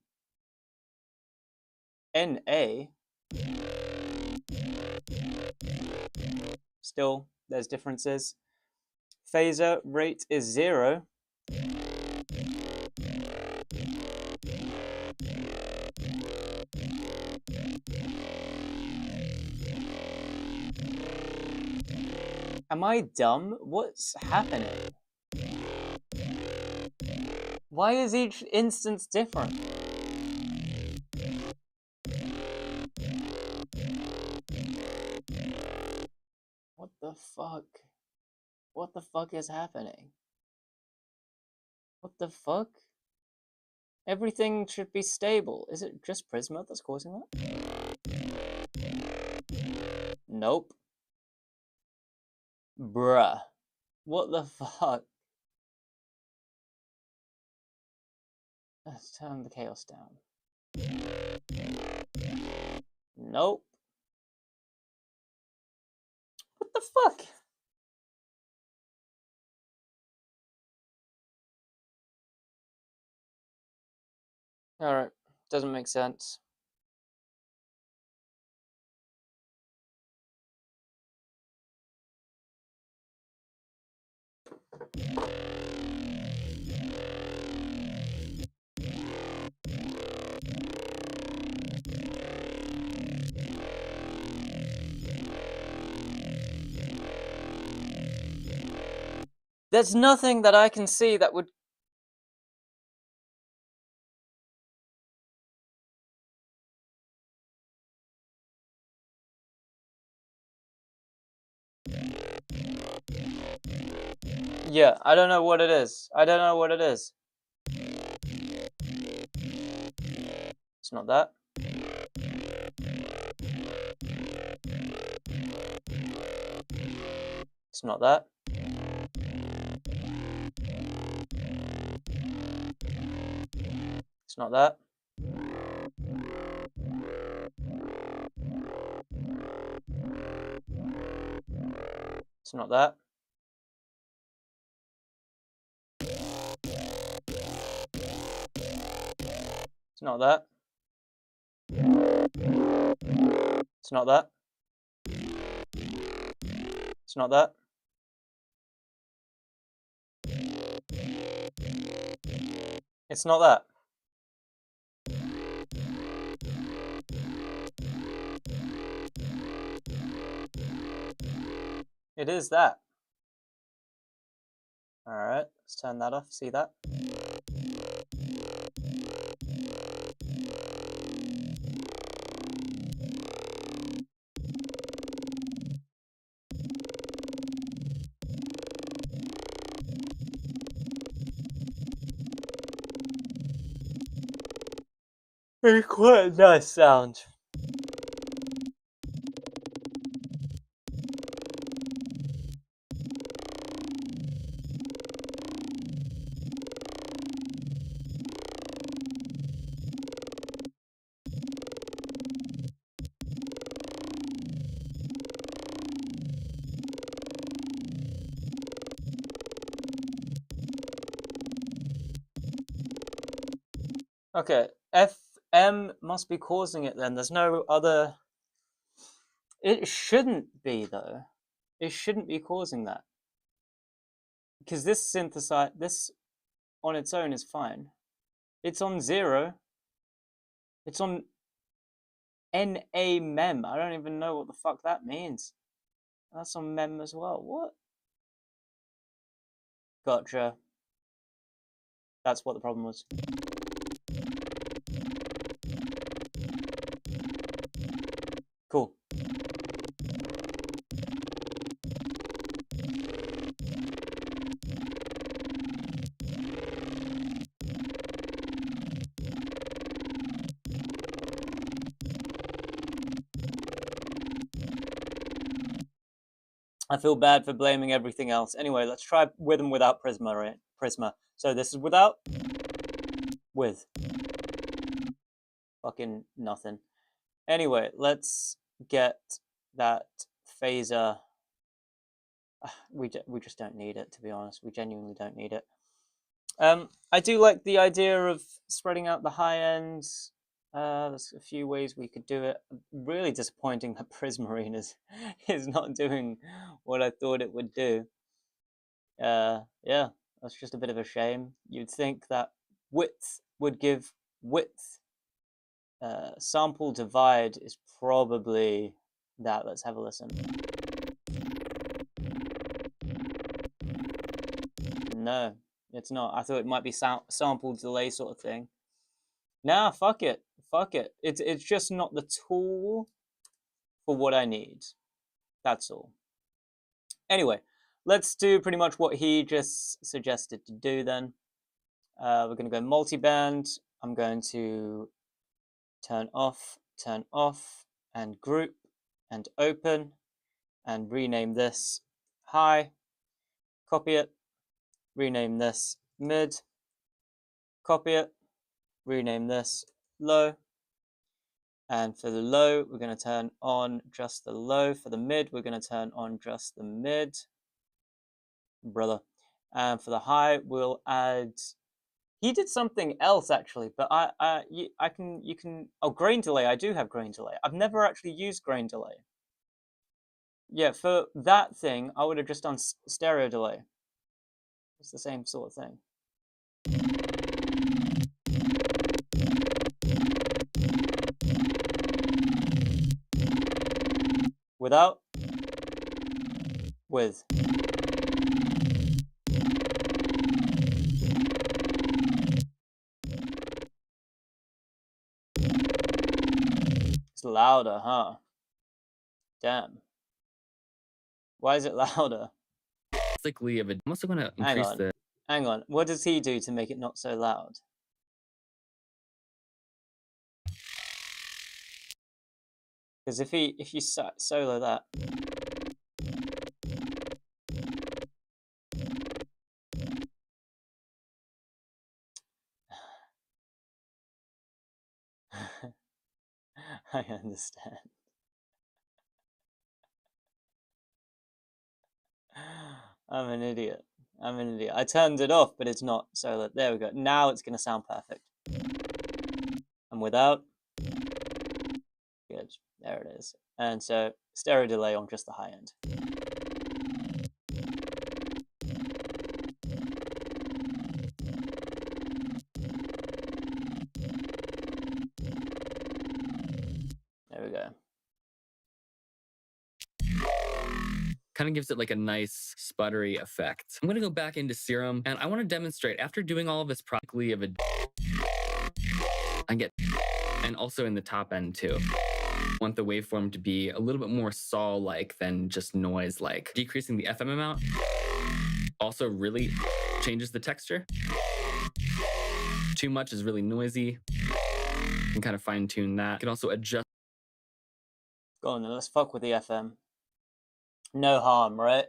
NA. Still, there's differences. Phaser rate is 0. Am I dumb? What's happening? Why is each instance different? What the fuck? What the fuck is happening? What the fuck? Everything should be stable. Is it just Prisma that's causing that? Nope. Bruh. What the fuck? Let's turn the chaos down. Nope. What the fuck? Alright. Doesn't make sense. There's nothing that I can see that would... Yeah, I don't know what it is. I don't know what it is. It's not that. It's not that. It's not that. It's not that. It's not that. It's not that. It's not that. It's not that. It is that. Alright, let's turn that off. See that? It's quite a nice sound. Okay, FM must be causing it then. There's no other... It shouldn't be, though. It shouldn't be causing that. Because this this on its own is fine. It's on 0. It's on NA mem. I don't even know what the fuck that means. That's on mem as well. What? Gotcha. That's what the problem was. Cool. I feel bad for blaming everything else. Anyway, let's try with and without Prisma, right? Prisma. So this is without? With. Fucking nothing. Anyway, let's get that phaser. We just don't need it, to be honest. We genuinely don't need it. I do like the idea of spreading out the high ends. There's a few ways we could do it. Really disappointing that Prismarine is not doing what I thought it would do. Yeah, that's just a bit of a shame. You'd think that width would give width. Sample divide is probably that. Let's have a listen. No, it's not. I thought it might be sample delay sort of thing. Nah, fuck it. Fuck it. It's just not the tool for what I need. That's all. Anyway, let's do pretty much what he just suggested to do then. We're going to go multi-band. I'm going to turn off, and group, and open, and rename this high. Copy it, rename this mid. Copy it, rename this low. And for the low, we're going to turn on just the low. For the mid, we're going to turn on just the mid. Brother. And for the high, we'll add. He did something else actually, but you can. Oh, grain delay. I do have grain delay. I've never actually used grain delay. Yeah, for that thing, I would have just done stereo delay. It's the same sort of thing. Without, with. It's louder, huh? Damn. Why is it louder? Basically, I'm also going to increase the. Hang on. What does he do to make it not so loud? Because if you solo that. I understand. I'm an idiot. I turned it off, but it's not solo. There we go. Now it's going to sound perfect. And without. Good. There it is. And so stereo delay on just the high end. There we go. Kind of gives it like a nice sputtery effect. I'm going to go back into Serum, and I want to demonstrate after doing all of this practically of a. I get, and also in the top end too. I want the waveform to be a little bit more saw-like than just noise-like. Decreasing the FM amount also really changes the texture. Too much is really noisy. You can kind of fine-tune that. You can also adjust. Go on then, let's fuck with the FM. No harm, right?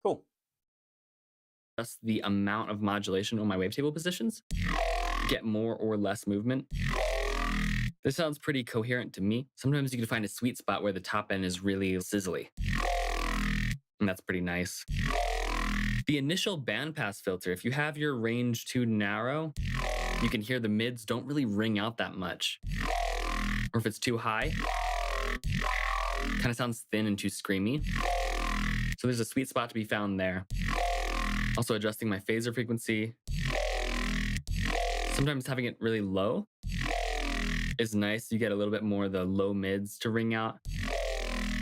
Cool. Just the amount of modulation on my wavetable positions, get more or less movement. This sounds pretty coherent to me. Sometimes you can find a sweet spot where the top end is really sizzly. And that's pretty nice. The initial bandpass filter, if you have your range too narrow, you can hear the mids don't really ring out that much. Or if it's too high, kind of sounds thin and too screamy. So there's a sweet spot to be found there. Also adjusting my phaser frequency. Sometimes having it really low is nice. You get a little bit more of the low mids to ring out.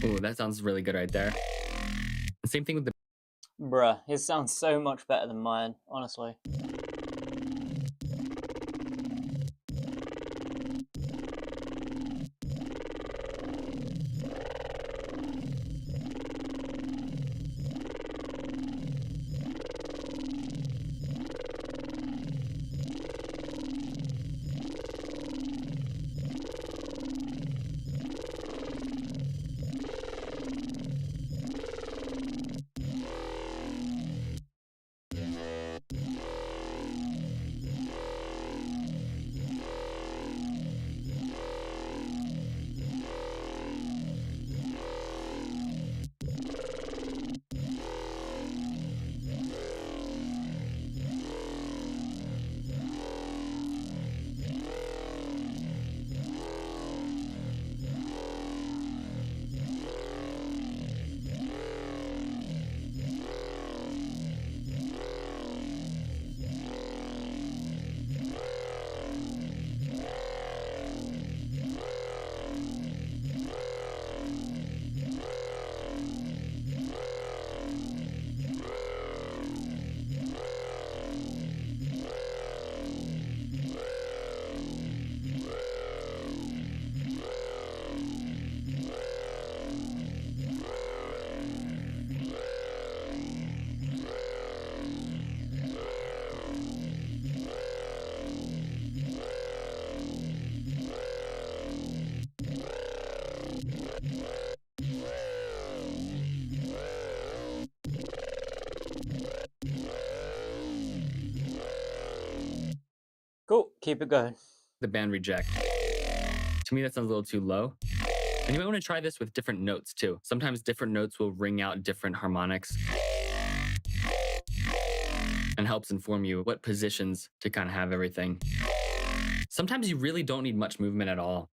Ooh, that sounds really good right there. And same thing with the... Bruh, his sounds so much better than mine, honestly. keep it going. The band reject. To me, that sounds a little too low. And you might want to try this with different notes too. Sometimes different notes will ring out different harmonics and helps inform you what positions to kind of have everything. Sometimes you really don't need much movement at all.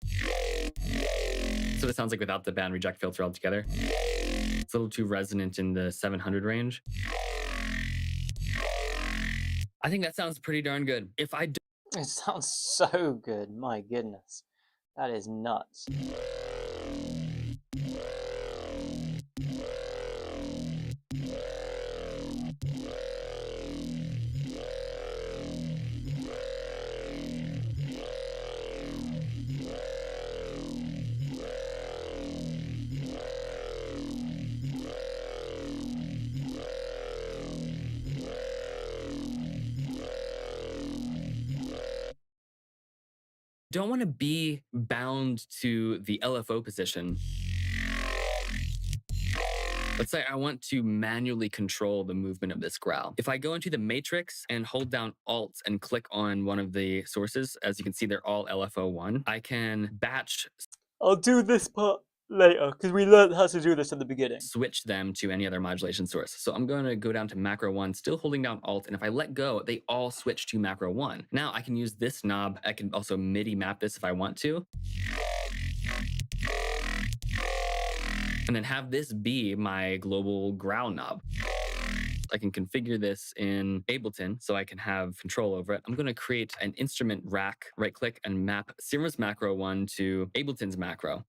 So it sounds like without the band reject filter altogether. It's a little too resonant in the 700 range. I think that sounds pretty darn good. If I do It sounds so good. My goodness, that is nuts. don't want to be bound to the LFO position. Let's say I want to manually control the movement of this growl. If I go into the matrix and hold down Alt and click on one of the sources, as you can see, they're all LFO1, I can batch I'll do this part later because we learned how to do this in the beginning. switch them to any other modulation source. So I'm going to go down to macro 1, still holding down Alt, and if I let go, they all switch to macro 1. Now I can use this knob. I can also MIDI map this if I want to. And then have this be my global growl knob. I can configure this in Ableton so I can have control over it. I'm going to create an instrument rack, right click and map Seram's macro 1 to Ableton's macro.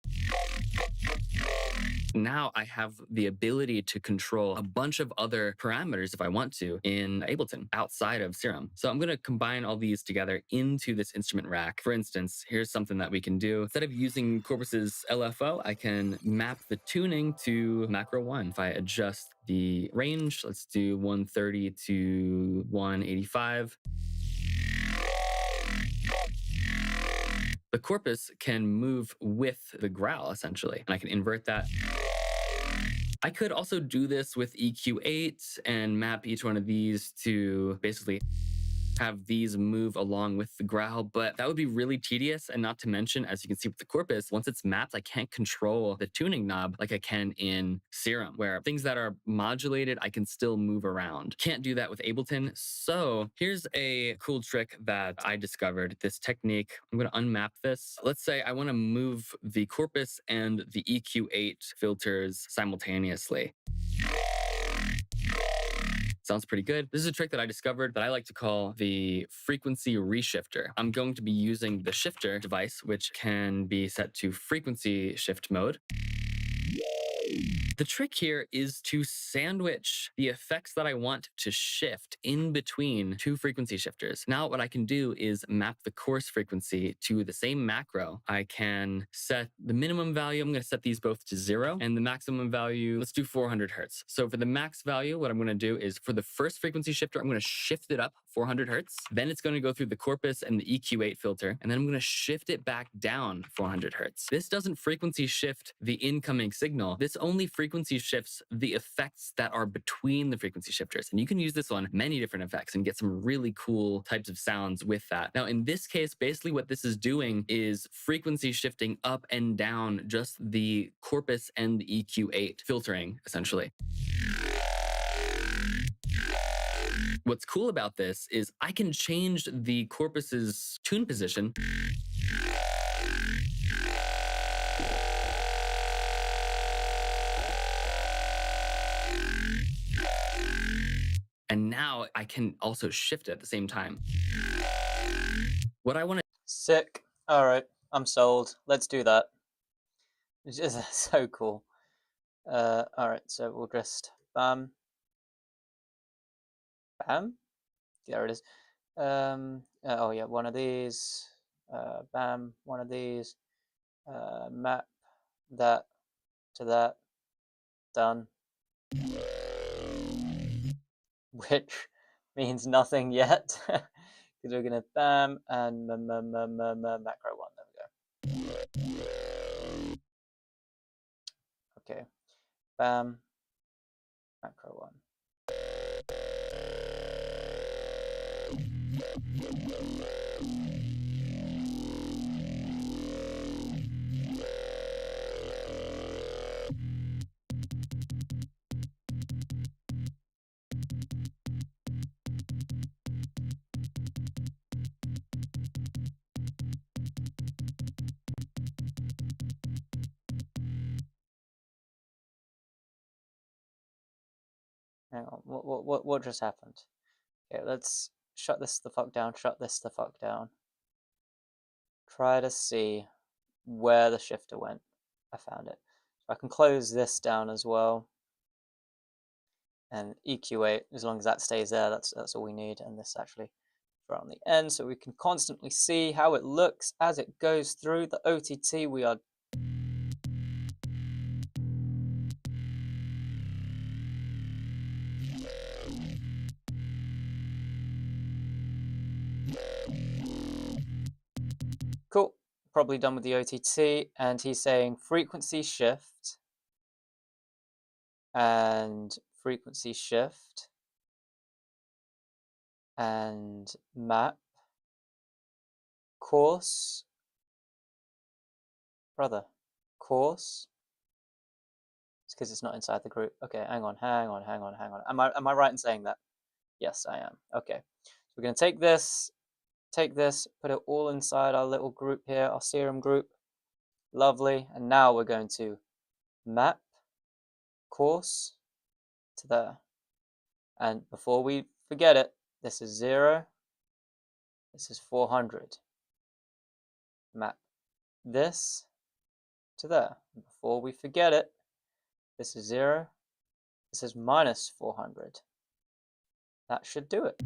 Now I have the ability to control a bunch of other parameters if I want to in Ableton outside of Serum. So I'm going to combine all these together into this instrument rack. For instance, here's something that we can do. Instead of using Corpus's LFO, I can map the tuning to macro 1. If I adjust the range, let's do 130 to 185. The corpus can move with the growl, essentially, and I can invert that. I could also do this with EQ8 and map each one of these to basically have these move along with the growl, but that would be really tedious. And not to mention, as you can see with the corpus, once it's mapped, I can't control the tuning knob like I can in Serum, where things that are modulated, I can still move around. Can't do that with Ableton. So here's a cool trick that I discovered, this technique. I'm going to unmap this. Let's say I want to move the corpus and the EQ8 filters simultaneously. Sounds pretty good. This is a trick that I discovered that I like to call the frequency reshifter. I'm going to be using the shifter device, which can be set to frequency shift mode. The trick here is to sandwich the effects that I want to shift in between two frequency shifters. Now what I can do is map the course frequency to the same macro. I can set the minimum value. I'm going to set these both to 0, and the maximum value, let's do 400 hertz. So for the max value, what I'm going to do is for the first frequency shifter, I'm going to shift it up 400 hertz. Then it's going to go through the corpus and the EQ8 filter, and then I'm going to shift it back down 400 hertz. This doesn't frequency shift the incoming signal. This only frequency shifts the effects that are between the frequency shifters. And you can use this on many different effects and get some really cool types of sounds with that. Now, in this case, basically what this is doing is frequency shifting up and down just the corpus and the EQ8 filtering, essentially. What's cool about this is I can change the corpus's tune position and now I can also shift it at the same time. What I want to... Sick. All right, I'm sold. Let's do that. It's just so cool. All right, so we'll just bam, bam. There it is. Oh yeah, one of these. Bam, one of these. Map that to that. Done. Which means nothing yet, because we're gonna bam and macro 1. There we go. Okay, bam, macro 1. Hang on, what just happened? Okay, let's shut this the fuck down, shut this the fuck down. Try to see where the shifter went. I found it. So I can close this down as well. And EQ8, as long as that stays there, that's all we need. And this actually right on the end, so we can constantly see how it looks as it goes through the OTT. We are cool. Probably done with the OTT, and he's saying frequency shift and frequency shift and map course, brother, course. It's because it's not inside the group. Okay, hang on. Am I right in saying that? Yes, I am. Okay, so we're gonna take this, put it all inside our little group here, our serum group. Lovely. And now we're going to map course to there. And before we forget it, this is 0, this is 400. Map this to there. And before we forget it, this is 0, this is minus 400. That should do it.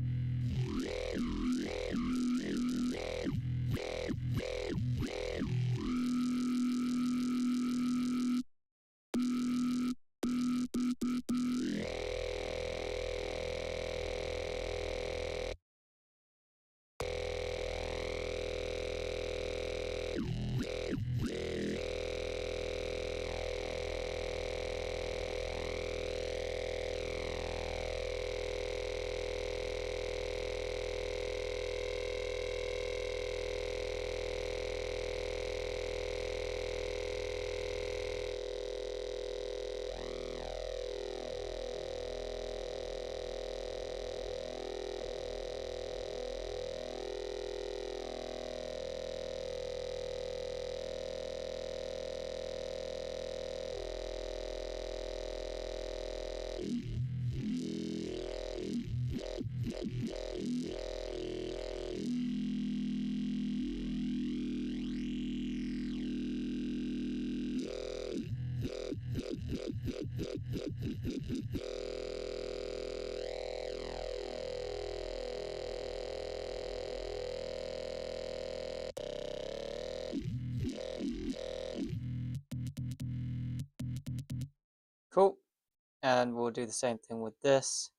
Cool. And we'll do the same thing with this.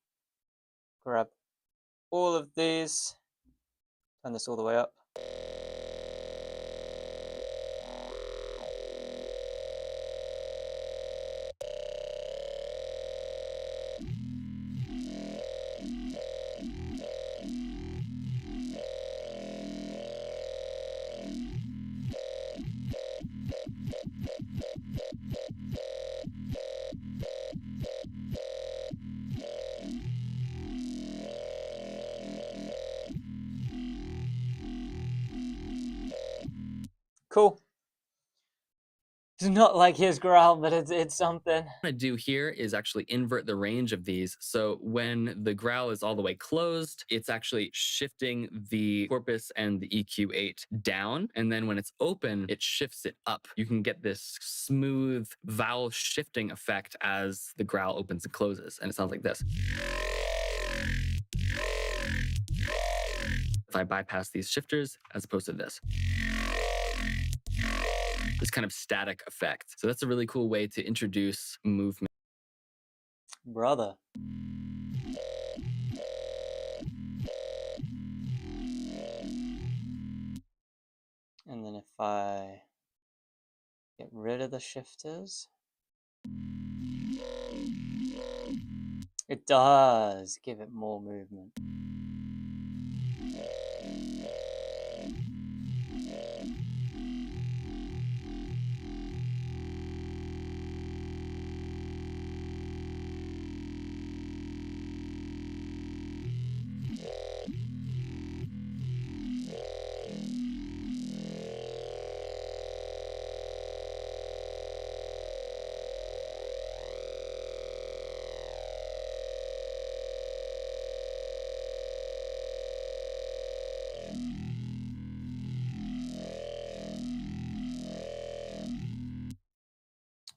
Grab all of these, turn this all the way up. Cool. It's not like his growl, but it's something. What I do here is actually invert the range of these. So when the growl is all the way closed, it's actually shifting the corpus and the EQ8 down. And then when it's open, it shifts it up. You can get this smooth vowel shifting effect as the growl opens and closes. And it sounds like this. If I bypass these shifters as opposed to this kind of static effect. So that's a really cool way to introduce movement. Brother. And then if I get rid of the shifters, it does give it more movement.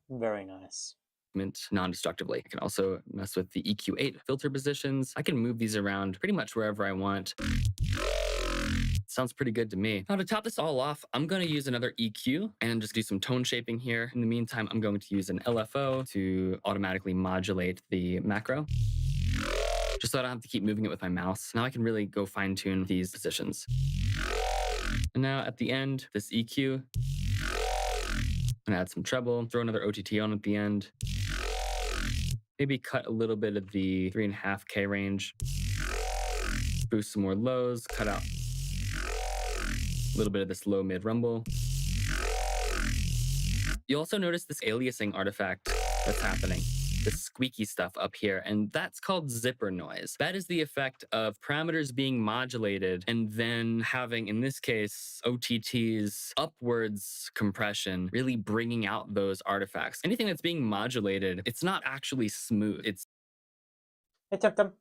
Very nice. Non-destructively. I can also mess with the EQ8 filter positions. I can move these around pretty much wherever I want. Sounds pretty good to me. Now to top this all off, I'm going to use another EQ and just do some tone shaping here. In the meantime, I'm going to use an LFO to automatically modulate the macro, just so I don't have to keep moving it with my mouse. Now I can really go fine tune these positions. And now at the end, this EQ, and add some treble, throw another OTT on at the end. Maybe cut a little bit of the 3.5K range. Boost some more lows, cut out a little bit of this low mid rumble. You'll also notice this aliasing artifact that's happening, the squeaky stuff up here, and that's called zipper noise. That is the effect of parameters being modulated and then having, in this case, OTT's upwards compression really bringing out those artifacts. Anything that's being modulated, it's not actually smooth. It's Hey, Tum Tum.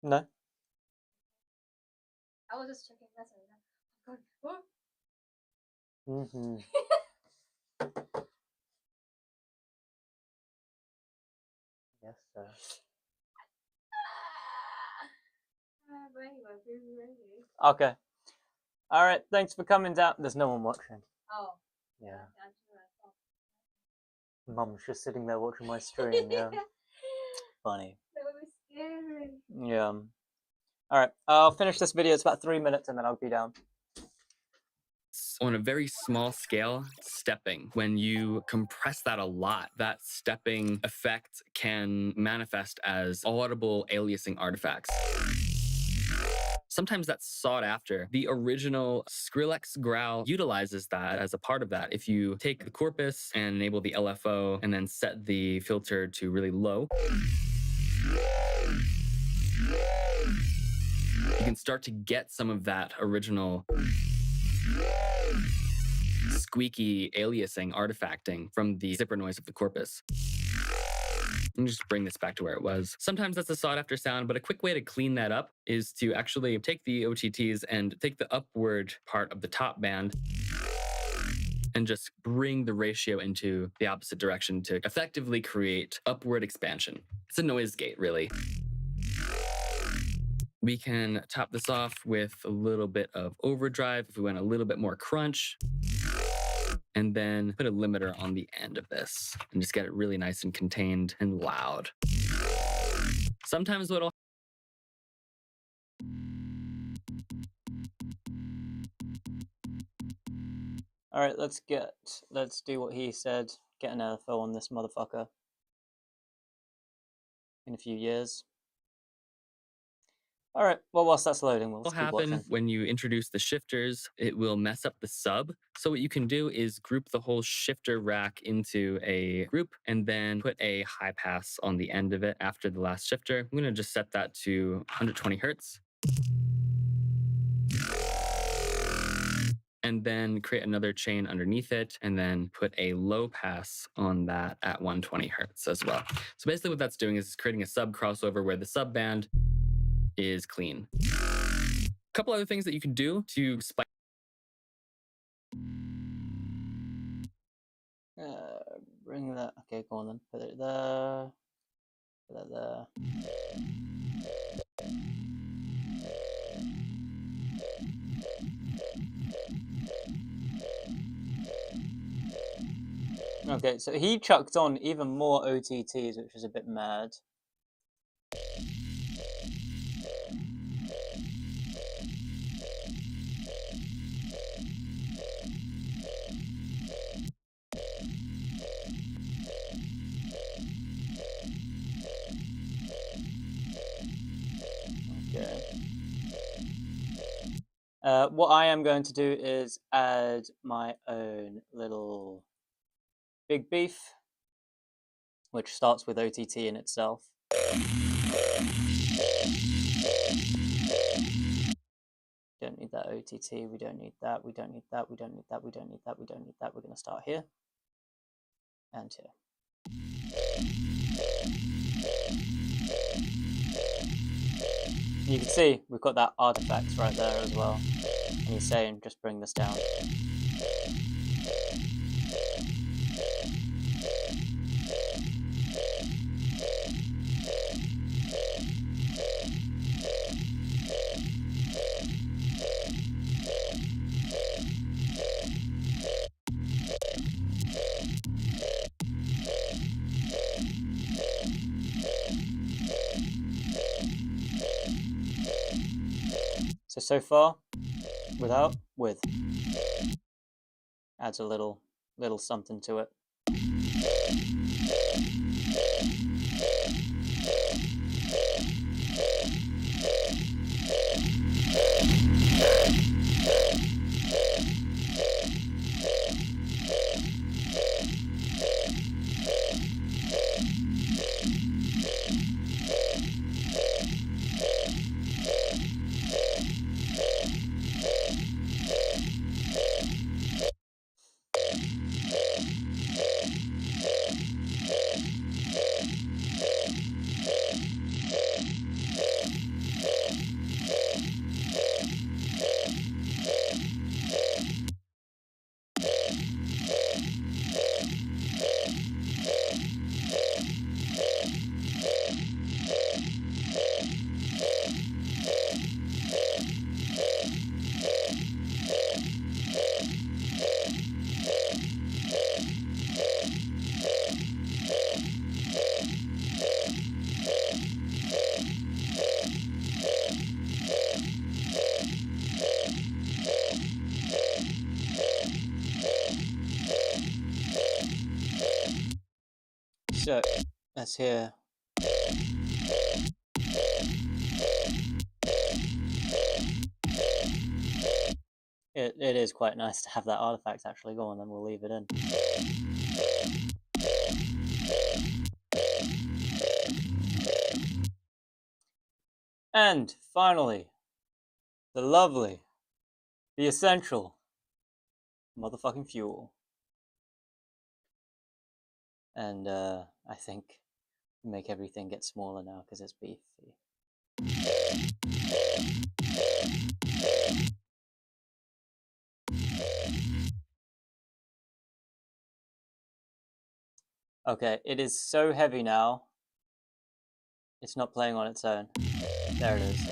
No. I was just checking messages. Mm-hmm. Yes, sir. But anyway, we're ready. Okay. All right. Thanks for coming down. There's no one watching. Oh. Yeah. That's what Mum's just sitting there watching my stream. Yeah. Funny. That would be scary. Yeah. All right. I'll finish this video. It's about 3 minutes, and then I'll be down. on a very small scale, stepping. When you compress that a lot, that stepping effect can manifest as audible aliasing artifacts. Sometimes that's sought after. The original Skrillex growl utilizes that as a part of that. If you take the corpus and enable the LFO and then set the filter to really low, you can start to get some of that original squeaky aliasing artifacting from the zipper noise of the corpus. Let me just bring this back to where it was. Sometimes that's a sought after sound, but a quick way to clean that up is to actually take the OTTs and take the upward part of the top band and just bring the ratio into the opposite direction to effectively create upward expansion. It's a noise gate, really. We can top this off with a little bit of overdrive if we want a little bit more crunch. And then put a limiter on the end of this and just get it really nice and contained and loud. Sometimes what'll All right, let's do what he said. Get an LFO on this motherfucker in a few years. All right, well, whilst that's loading, we'll keep happen watching. when you introduce the shifters, it will mess up the sub. So what you can do is group the whole shifter rack into a group and then put a high pass on the end of it after the last shifter. I'm gonna just set that to 120 Hertz. And then create another chain underneath it and then put a low pass on that at 120 Hertz as well. So basically what that's doing is creating a sub crossover where the sub band is clean. A couple other things that you can do to spike. Bring that. Okay, go on then. Put it there. Put that there. Okay, so he chucked on even more OTTs, which is a bit mad. Okay. What I am going to do is add my own little big beef, which starts with OTT in itself. Don't need that OTT, we don't need that, we don't need that, we don't need that, we don't need that, we don't need that. We're going to start here and here. You can see we've got that artifact right there as well. And he's saying, just bring this down. So far, without, with. Adds a little something to it. So, let's hear. It is quite nice to have that artifact actually go on, then we'll leave it in. And finally, the lovely, the essential motherfucking fuel. And I think make everything get smaller now because it's beefy. Okay, it is so heavy now. It's not playing on its own. There it is.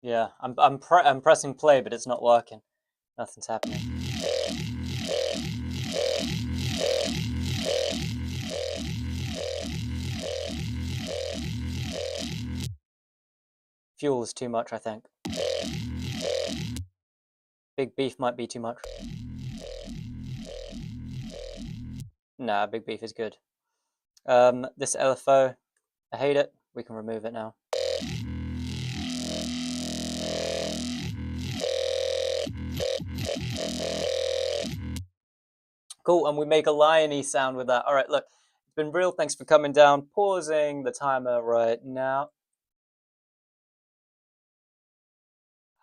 Yeah, I'm pressing play, but it's not working. Nothing's happening. Fuel is too much, I think. Big beef might be too much. Nah, big beef is good. This LFO, I hate it. We can remove it now. Cool, and we make a lion-y sound with that. All right, look, it's been real. Thanks for coming down. Pausing the timer right now.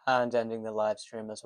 And ending the live stream as well.